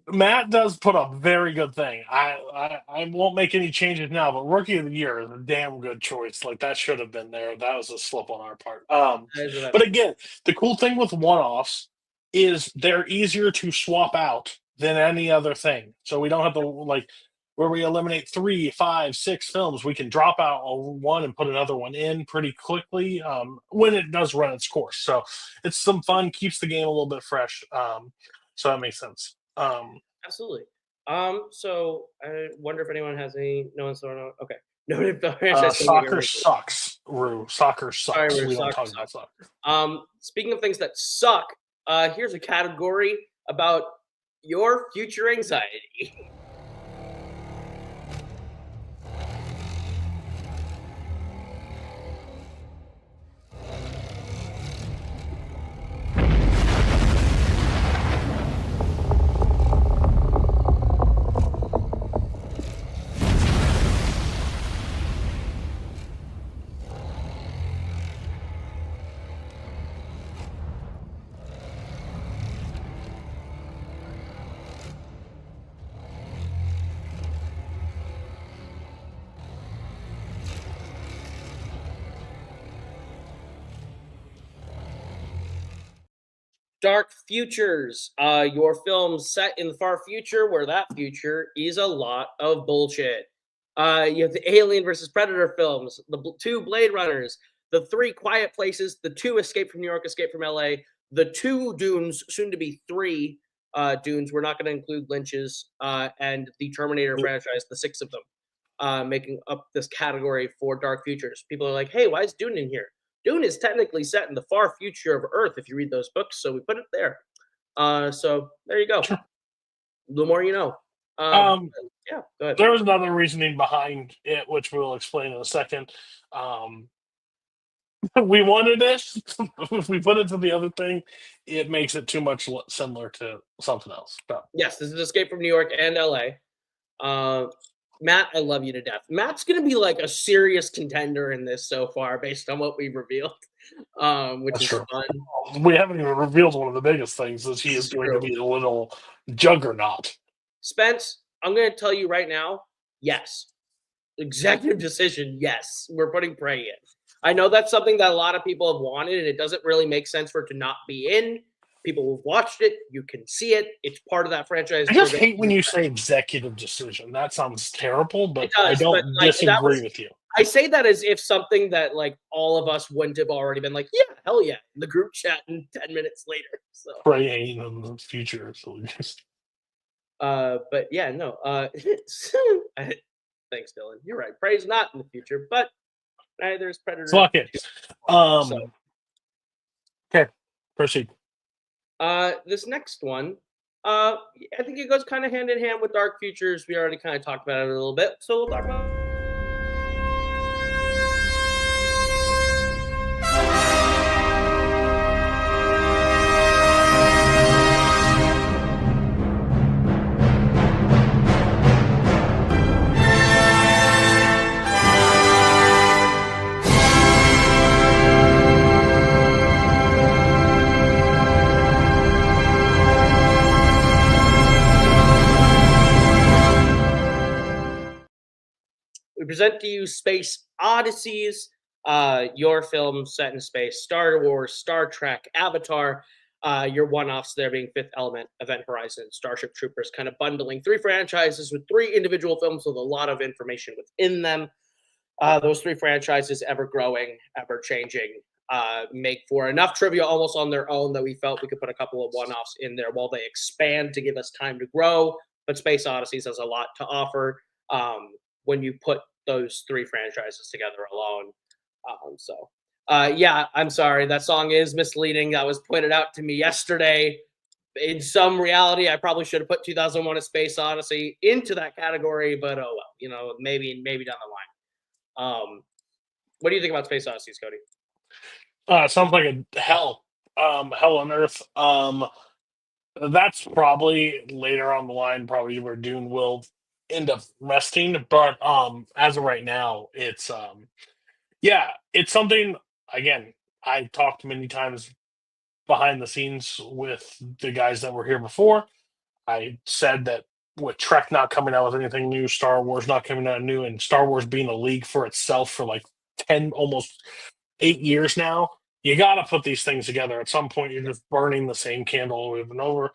Matt does put a very good thing. I won't make any changes now, but Rookie of the Year is a damn good choice. Like that should have been there. That was a slip on our part. But again, the cool thing with one-offs is they're easier to swap out than any other thing. So we don't have to like where we eliminate 3, 5, 6 films. We can drop out one and put another one in pretty quickly when it does run its course. So it's some fun, keeps the game a little bit fresh. So that makes sense. Absolutely. So I wonder if anyone has any. No one's throwing out. Okay. No one. Soccer sucks, Rue. Soccer sucks. Sorry, Rue, We don't soccer talk about sucks. soccer. Speaking of things that suck, here's a category about your future anxiety. Dark Futures, your film set in the far future, where that future is a lot of bullshit. You have the Alien versus Predator films, the 2 Blade Runners, the 3 Quiet Places, the 2 Escape from New York, Escape from LA, the 2 Dunes, soon to be 3 Dunes. We're not going to include Lynch's, and the Terminator franchise, the 6 of them, making up this category for Dark Futures. People are like, hey, why is Dune in here? Dune is technically set in the far future of Earth if you read those books, so we put it there. So there you go. Sure. The more you know. Yeah, go ahead. There was another reasoning behind it, which we'll explain in a second. We wanted it. If we put it to the other thing, it makes it too much similar to something else. So. Yes, this is Escape from New York and LA. Matt, I love you to death. Matt's going to be like a serious contender in this so far based on what we've revealed, which is fun. We haven't even revealed one of the biggest things, is he is going to be a little juggernaut. Spence, I'm going to tell you right now, yes. Executive decision, yes. We're putting Prey in. I know that's something that a lot of people have wanted, and it doesn't really make sense for it to not be in. People have watched it. You can see it. It's part of that franchise. I just hate when you say executive decision. That sounds terrible, but I don't disagree with you. I say that as if something that like all of us wouldn't have already been like, yeah, hell yeah, in the group chat and 10 minutes later. So praying in the future. So but yeah, no. Thanks, Dylan. You're right. Prey's not in the future, but neither is Predator. Fuck it. Okay, proceed. This next one, I think it goes kind of hand in hand with Dark Futures. We already kind of talked about it a little bit, so we'll talk about it. We present to you Space Odysseys, your film set in space, Star Wars, Star Trek, Avatar, your one-offs there being Fifth Element, Event Horizon, Starship Troopers, kind of bundling 3 franchises with 3 individual films with a lot of information within them. Those 3 franchises, ever growing, ever changing, make for enough trivia almost on their own that we felt we could put a couple of one-offs in there while they expand to give us time to grow. But Space Odysseys has a lot to offer when you put those 3 franchises together alone. Yeah, I'm sorry. That song is misleading. That was pointed out to me yesterday. In some reality, I probably should have put 2001: A Space Odyssey into that category, but oh well. Maybe down the line. What do you think about Space Odysseys, Cody? Sounds like a hell on earth. That's probably later on the line, probably where Dune will end up resting. But as of right now, it's it's something. Again, I talked many times behind the scenes with the guys that were here before. I said that with Trek not coming out with anything new, Star Wars not coming out new, and Star Wars being a league for itself for like 10, almost 8 years now, you got to put these things together. At some point, you're just burning the same candle over and over.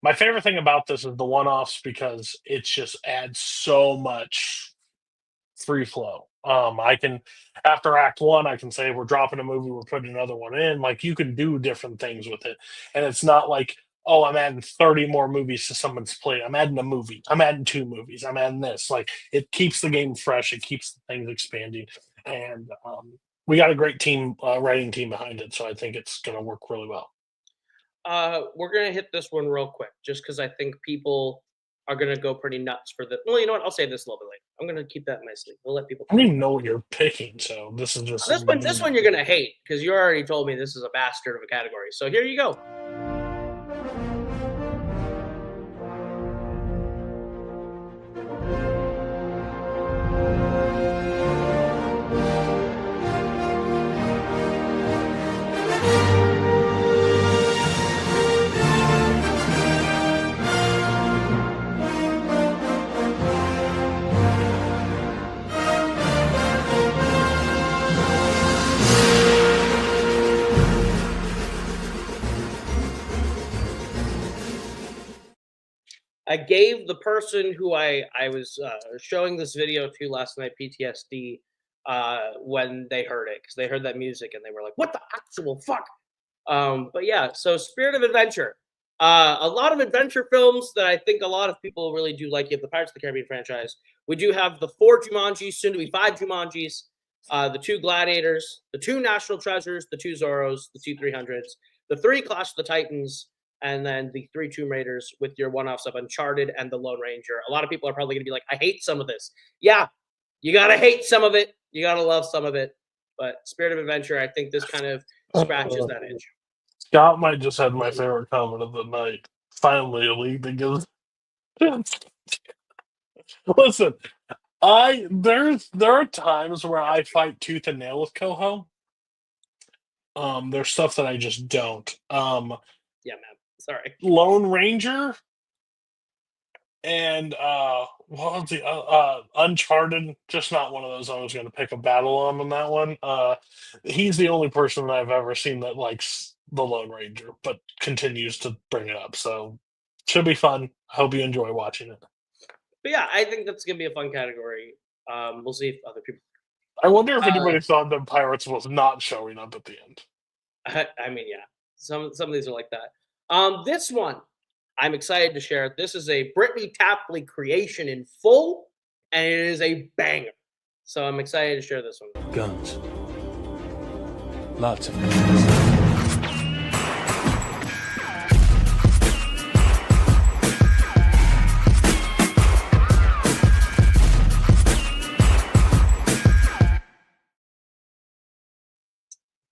My favorite thing about this is the one-offs because it just adds so much free flow. I can after Act One, I can say we're dropping a movie, we're putting another one in. Like you can do different things with it, and it's not like oh, I'm adding 30 more movies to someone's plate. I'm adding a movie. I'm adding two movies. I'm adding this. Like it keeps the game fresh. It keeps the things expanding, and we got a great team, writing team behind it. So I think it's going to work really well. We're gonna hit this one real quick, just because I think people are gonna go pretty nuts for the. Well, you know what? I'll save this a little bit later. I'm gonna keep that nicely. We'll let people. I don't even know what you're picking, so this is just This one you're gonna hate because you already told me this is a bastard of a category. So here you go. I gave the person who I was showing this video to last night PTSD when they heard it because they heard that music and they were like, "What the actual fuck?" But yeah, so Spirit of Adventure, a lot of adventure films that I think a lot of people really do like. You have the Pirates of the Caribbean franchise. We do have the 4 Jumanjis, soon to be 5 Jumanjis, the 2 Gladiators, the 2 National Treasures, the 2 Zorros, the 2 300s, the 3 Clash of the Titans, and then the 3 Tomb Raiders with your one-offs of Uncharted and the Lone Ranger. A lot of people are probably going to be like, I hate some of this. Yeah, you got to hate some of it. You got to love some of it. But Spirit of Adventure, I think this kind of scratches that itch. Scott might just have my favorite comment of the night. Finally, a league that gives. Listen, there are times where I fight tooth and nail with Coho. There's stuff that I just don't. Yeah, man. Sorry. Lone Ranger and what was the Uncharted? Just not one of those I was going to pick a battle on that one. He's the only person that I've ever seen that likes the Lone Ranger, but continues to bring it up. So should be fun. Hope you enjoy watching it. But yeah, I think that's gonna be a fun category. We'll see if other people. I wonder if anybody thought that Pirates was not showing up at the end. I mean, yeah, some of these are like that. This one, I'm excited to share. This is a Brittany Tapley creation in full, and it is a banger. So I'm excited to share this one. Guns. Lots of guns.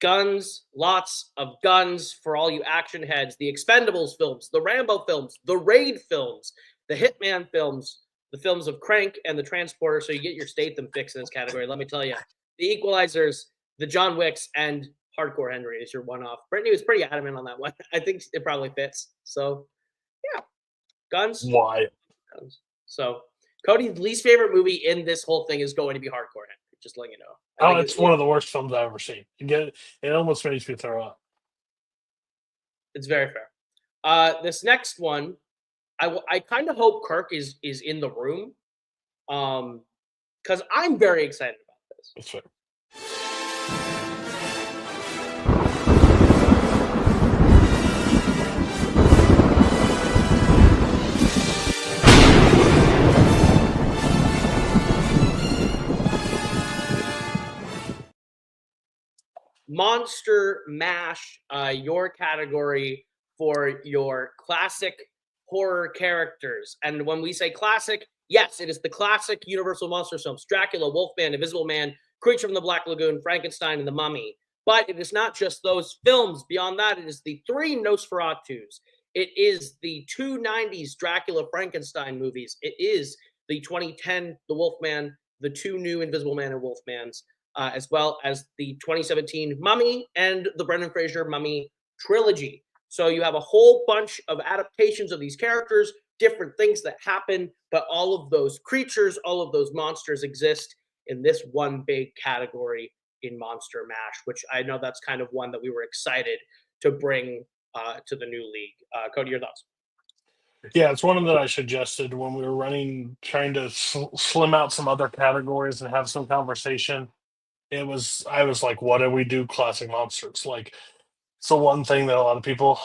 Guns, lots of guns for all you action heads. The Expendables films, the Rambo films, the Raid films, the Hitman films, the films of Crank and the Transporter. So you get your Statham fix in this category. Let me tell you, the Equalizers, the John Wicks, and Hardcore Henry is your one-off. Brittany was pretty adamant on that one. I think it probably fits. So, yeah, guns. Why? Guns. So Cody's least favorite movie in this whole thing is going to be Hardcore Henry. Just letting you know. Oh, it's one of the worst films I've ever seen. It almost makes me throw up. It's very fair. This next one, I kind of hope Kirk is in the room, because I'm very excited about this. That's fair. Monster Mash, your category for your classic horror characters. And when we say classic, yes, it is the classic Universal Monster films: Dracula, Wolfman, Invisible Man, Creature from the Black Lagoon, Frankenstein, and The Mummy. But it is not just those films. Beyond that, it is the 3 Nosferatus. It is the 2 90s Dracula Frankenstein movies. It is the 2010 The Wolfman, the 2 new Invisible Man and Wolfmans, as well as the 2017 Mummy and the Brendan Fraser Mummy trilogy. So you have a whole bunch of adaptations of these characters, different things that happen, but all of those creatures, all of those monsters exist in this one big category in Monster Mash, which I know that's kind of one that we were excited to bring to the new league. Cody, your thoughts? Yeah, it's one that I suggested when we were trying to slim out some other categories and have some conversation. I was like, what do we do? Classic monsters. Like, it's the one thing that a lot of people,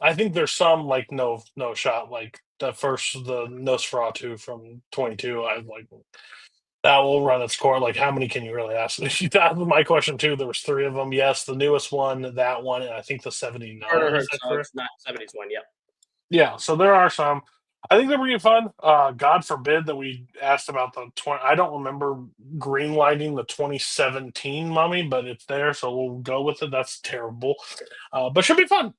I think there's some like no shot, like the Nosferatu from 22. I was like, that will run its core. Like, how many can you really ask? That was my question too. There was three of them. Yes, the newest one, that one, and I think the 79. Murder Is that correct? Herzog's not 70s one. Yep. Yeah, so there are some. I think they're pretty fun. God forbid that we asked about the 20. I don't remember greenlighting the 2017 Mummy, but it's there, so we'll go with it. That's terrible, but should be fun.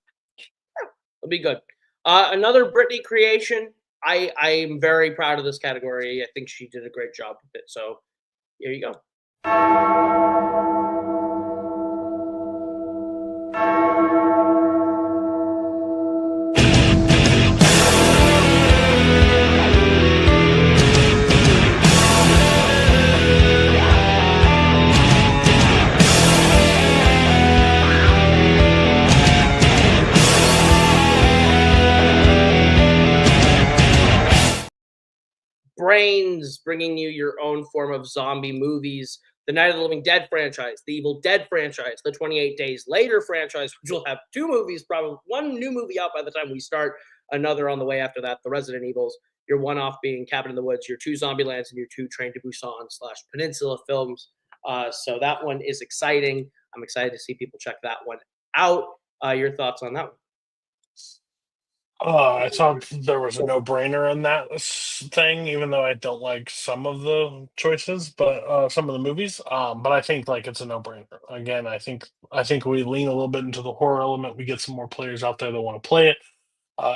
It'll be good. Another Brittany creation. I'm very proud of this category. I think she did a great job with it. So here you go. Brains bringing you your own form of zombie movies. The Night of the Living Dead franchise, the Evil Dead franchise, the 28 Days Later franchise, which will have two movies, probably one new movie out by the time we start, another on the way after that, the Resident Evils, your one-off being Cabin in the Woods, your two Zombielands, and your two Train to Busan / Peninsula films. So that one is exciting. I'm excited to see people check that one out. Your thoughts on that one? I thought there was a no-brainer in that thing, even though I don't like some of the choices, but some of the movies. But I think like it's a no-brainer. Again, I think we lean a little bit into the horror element. We get some more players out there that want to play it,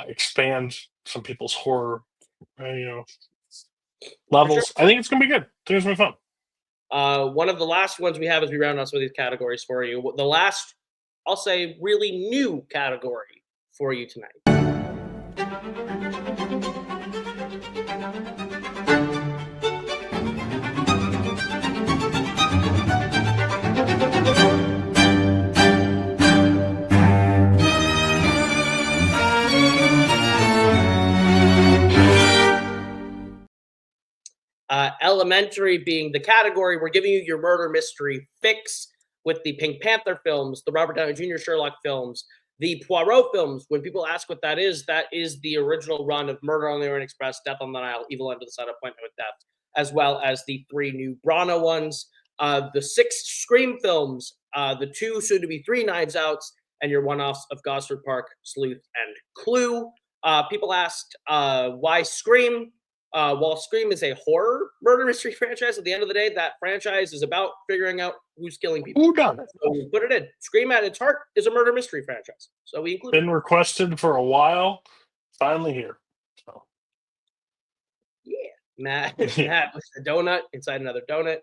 expand some people's horror, levels. I think it's gonna be good. I think it's gonna be fun. One of the last ones we have as we round out some of these categories for you. The last, I'll say, really new category for you tonight. Elementary being the category, we're giving you your murder mystery fix with the Pink Panther films, the Robert Downey Jr. Sherlock films, the Poirot films. When people ask what that is the original run of Murder on the Orient Express, Death on the Nile, Evil End of the Sun, Appointment with Death, as well as the three new Brana ones, the 6 Scream films, the 2 soon-to-be 3 Knives Outs, and your one-offs of Gosford Park, Sleuth, and Clue. People asked why Scream? While Scream is a horror murder mystery franchise, at the end of the day, that franchise is about figuring out who's killing people. Who done it? So we put it in. Scream at its heart is a murder mystery franchise. So we include Been requested for a while. Finally here. So. Yeah. Matt with the donut inside another donut.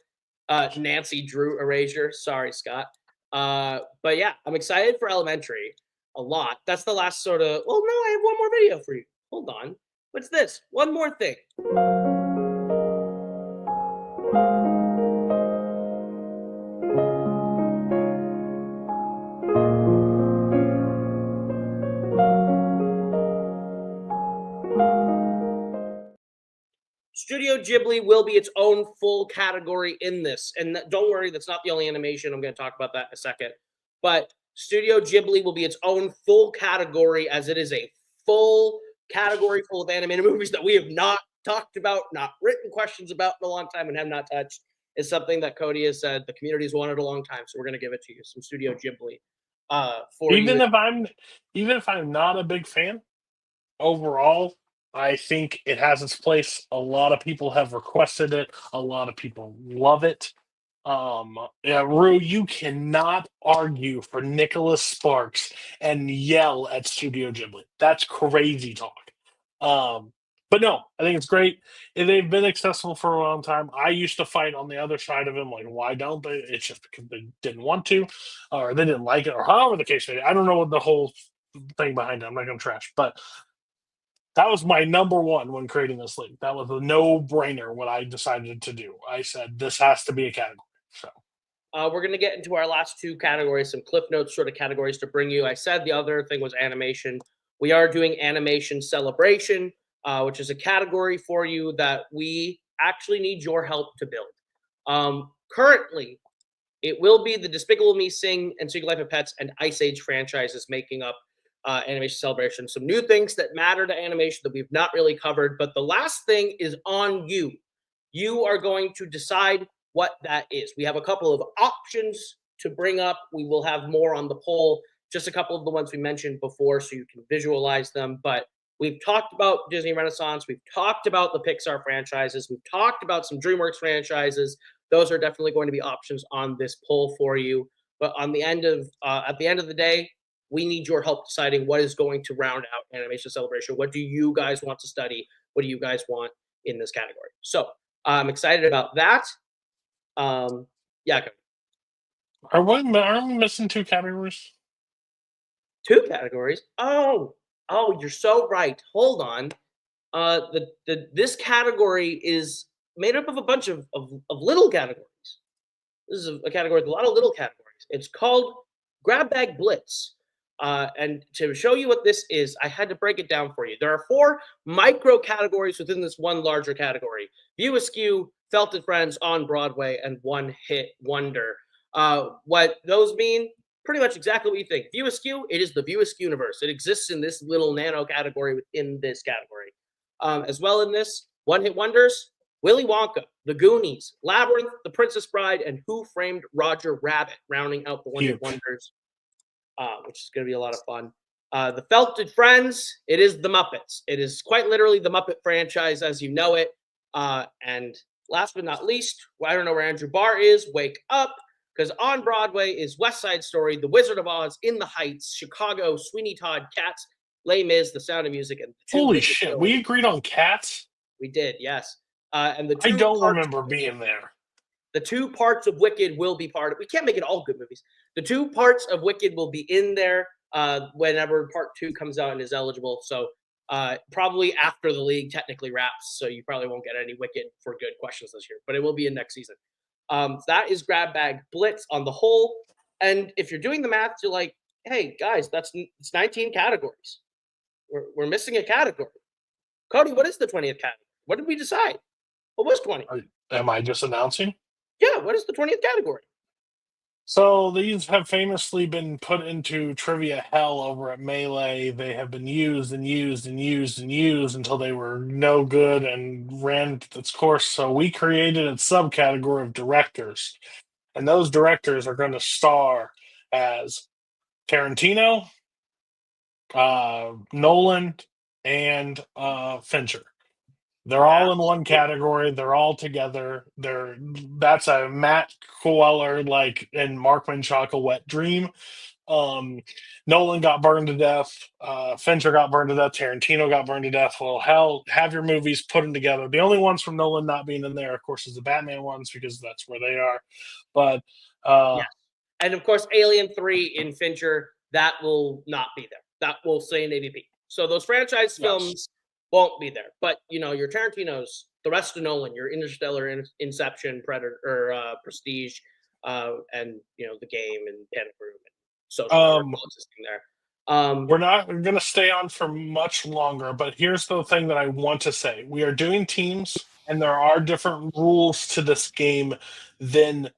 Nancy Drew Erasure. Sorry, Scott. But yeah, I'm excited for Elementary a lot. That's the last sort of, well, no, I have one more video for you. Hold on. What's this? One more thing. Studio Ghibli will be its own full category in this. And don't worry, that's not the only animation. I'm going to talk about that in a second. But Studio Ghibli will be its own full category, as it is a full category full of animated movies that we have not talked about, not written questions about in a long time, and have not touched. Is something that Cody has said the community has wanted a long time, so we're going to give it to you. Some Studio Ghibli. Even if I'm not a big fan, overall, I think it has its place. A lot of people have requested it. A lot of people love it. Rue, you cannot argue for Nicholas Sparks and yell at Studio Ghibli. That's crazy talk. But no, I think it's great. They've been accessible for a long time. I used to fight on the other side of him, like, why don't they? It's just because they didn't want to, or they didn't like it, or however the case may be. I don't know what the whole thing behind it. I'm not going to trash, but that was my number one when creating this league. That was a no-brainer what I decided to do. I said, this has to be a category. So we're going to get into our last two categories, some Cliff Notes sort of categories to bring you. I said the other thing was animation. We are doing Animation Celebration, which is a category for you that we actually need your help to build. Currently, it will be the Despicable Me, Sing, and Secret Life of Pets and Ice Age franchises making up Animation Celebration. Some new things that matter to animation that we've not really covered, but the last thing is on you. You are going to decide what that is. We have a couple of options to bring up. We will have more on the poll, just a couple of the ones we mentioned before so you can visualize them. But we've talked about Disney Renaissance. We've talked about the Pixar franchises. We've talked about some DreamWorks franchises. Those are definitely going to be options on this poll for you. But on the end of at the end of the day, we need your help deciding what is going to round out Animation Celebration. What do you guys want to study? What do you guys want in this category? So I'm excited about that. Yeah. Are we missing 2 categories? 2 categories. Oh, you're so right. Hold on. This category is made up of a bunch of little categories. This is a category with a lot of little categories. It's called Grab Bag Blitz. And to show you what this is, I had to break it down for you. There are 4 micro categories within this one larger category: View Askew, Felted Friends, On Broadway, and One Hit Wonder. What those mean? Pretty much exactly what you think. View Askew, it is the View Askew universe. It exists in this little nano category within this category. As well in this, One Hit Wonders, Willy Wonka, The Goonies, Labyrinth, The Princess Bride, and Who Framed Roger Rabbit, rounding out the One Hit Wonders, which is going to be a lot of fun. The Felted Friends, it is The Muppets. It is quite literally the Muppet franchise as you know it. And last but not least, I don't know where Andrew Barr is, Wake Up, because On Broadway is West Side Story, The Wizard of Oz, In the Heights, Chicago, Sweeney Todd, Cats, Les Mis, The Sound of Music, and Holy shit, we agreed on Cats? We did, yes. And the I don't remember being there. The 2 parts of Wicked will be part of. We can't make it all good movies. The 2 parts of Wicked will be in there whenever part 2 comes out and is eligible. So probably after the league technically wraps. So you probably won't get any Wicked for good questions this year, but it will be in next season. That is Grab Bag Blitz on the whole. And if you're doing the math, you're like, hey guys, it's 19 categories. We're missing a category. Cody, what is the 20th category? What did we decide? What was 20? Am I just announcing? Yeah, what is the 20th category? So these have famously been put into trivia hell over at Melee. They have been used and used and used and used until they were no good and ran its course. So we created a subcategory of directors. And those directors are going to star as Tarantino, Nolan, and Fincher. They're all in one category. They're all together. That's a Matt Queller and Mark Menchaca wet dream. Nolan got burned to death. Fincher got burned to death. Tarantino got burned to death. Well, hell, have your movies, put them together. The only ones from Nolan not being in there, of course, is the Batman ones because that's where they are. But yeah. And of course, Alien 3 in Fincher, that will not be there. That will stay in AVP. So those franchise films won't be there. But your Tarantino's, the rest of Nolan, your Interstellar, Inception, Predator, or Prestige, and The Game and Panic Room and Social existing there. We're not going to stay on for much longer, but here's the thing that I want to say. We are doing teams, and there are different rules to this game than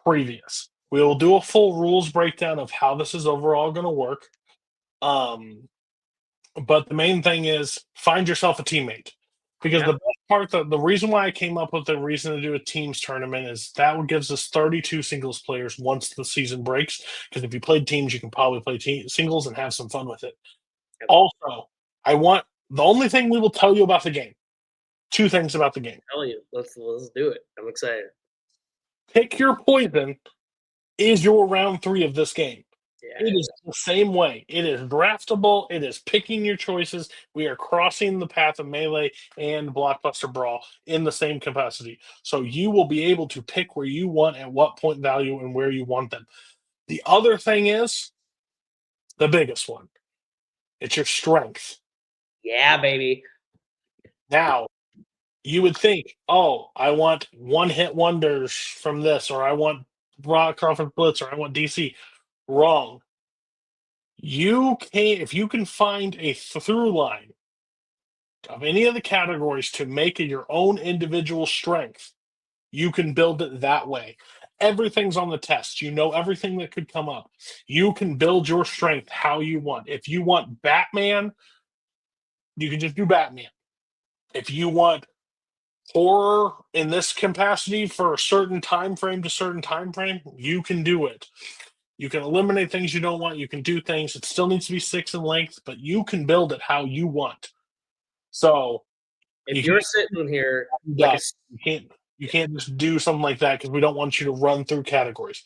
previous. We will do a full rules breakdown of how this is overall going to work. But the main thing is find yourself a teammate. Because the best part, the reason why I came up with the reason to do a teams tournament is that gives us 32 singles players once the season breaks. Because if you played teams, you can probably play singles and have some fun with it. Yep. Also, the only thing we will tell you about the game. 2 things about the game. Tell you, let's do it. I'm excited. Pick your poison is your round 3 of this game. Yeah, it is the same way. It is draftable. It is picking your choices. We are crossing the path of Melee and Blockbuster Brawl in the same capacity. So you will be able to pick where you want, at what point value, and where you want them. The other thing is the biggest one. It's your strength. Yeah, baby. Now, you would think, I want one-hit wonders from this, or I want Brock Crawford Blitz or I want DC. Wrong. If you can find a through line of any of the categories to make it your own individual strength, you can build it that way. Everything's on the test. You know everything that could come up. You can build your strength how you want. If you want Batman, you can just do Batman. If you want horror in this capacity for a certain time frame to certain time frame, you can do it. You can eliminate things you don't want. You can do things. It still needs to be 6 in length, but you can build it how you want. So If you're sitting here, like you can't just do something like that because we don't want you to run through categories.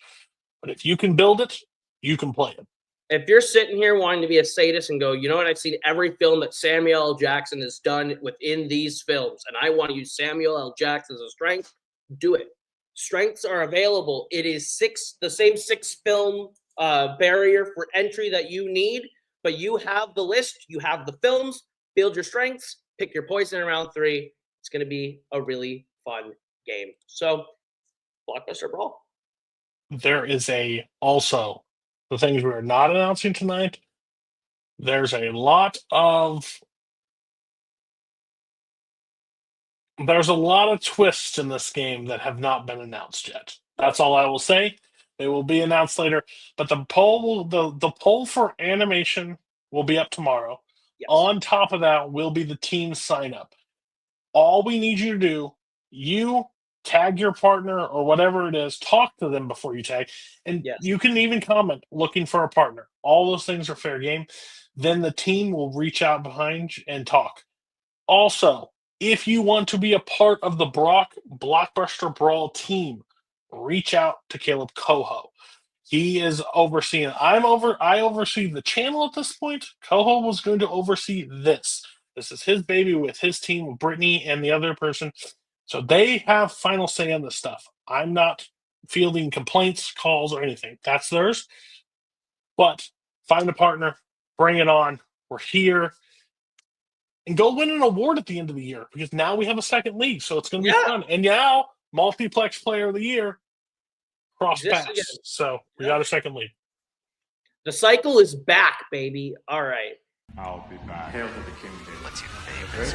But if you can build it, you can play it. if you're sitting here wanting to be a sadist and go, you know what, I've seen every film that Samuel L. Jackson has done within these films, and I want to use Samuel L. Jackson as a strength, do it. Strengths are available. It is the same 6 film barrier for entry that you need, but you have the list, you have the films, build your strengths, pick your poison in round 3. It's going to be a really fun game. So, Blockbuster Brawl. There is also the things we are not announcing tonight. There's a lot of twists in this game that have not been announced yet. That's all I will say. They will be announced later. But the poll for animation will be up tomorrow. Yes. On top of that will be the team sign up. All we need you to do, you tag your partner or whatever it is, talk to them before you tag, and Yes. you can even comment looking for a partner. All those things are fair game. Then the team will reach out behind you and talk. Also, if you want to be a part of the Blockbuster Brawl team, reach out to Caleb Coho. He is overseeing. I oversee the channel at this point. Coho was going to oversee this. This is his baby with his team, with Brittany and the other person. So they have final say on this stuff. I'm not fielding complaints, calls, or anything. That's theirs. But find a partner, bring it on. We're here. And go win an award at the end of the year because now we have a second league. So it's going to be fun. And now, Multiplex Player of the Year, cross paths. Again. So we got a second league. The cycle is back, baby. All right. I'll be back. Hail to the king, baby. What's your favorite?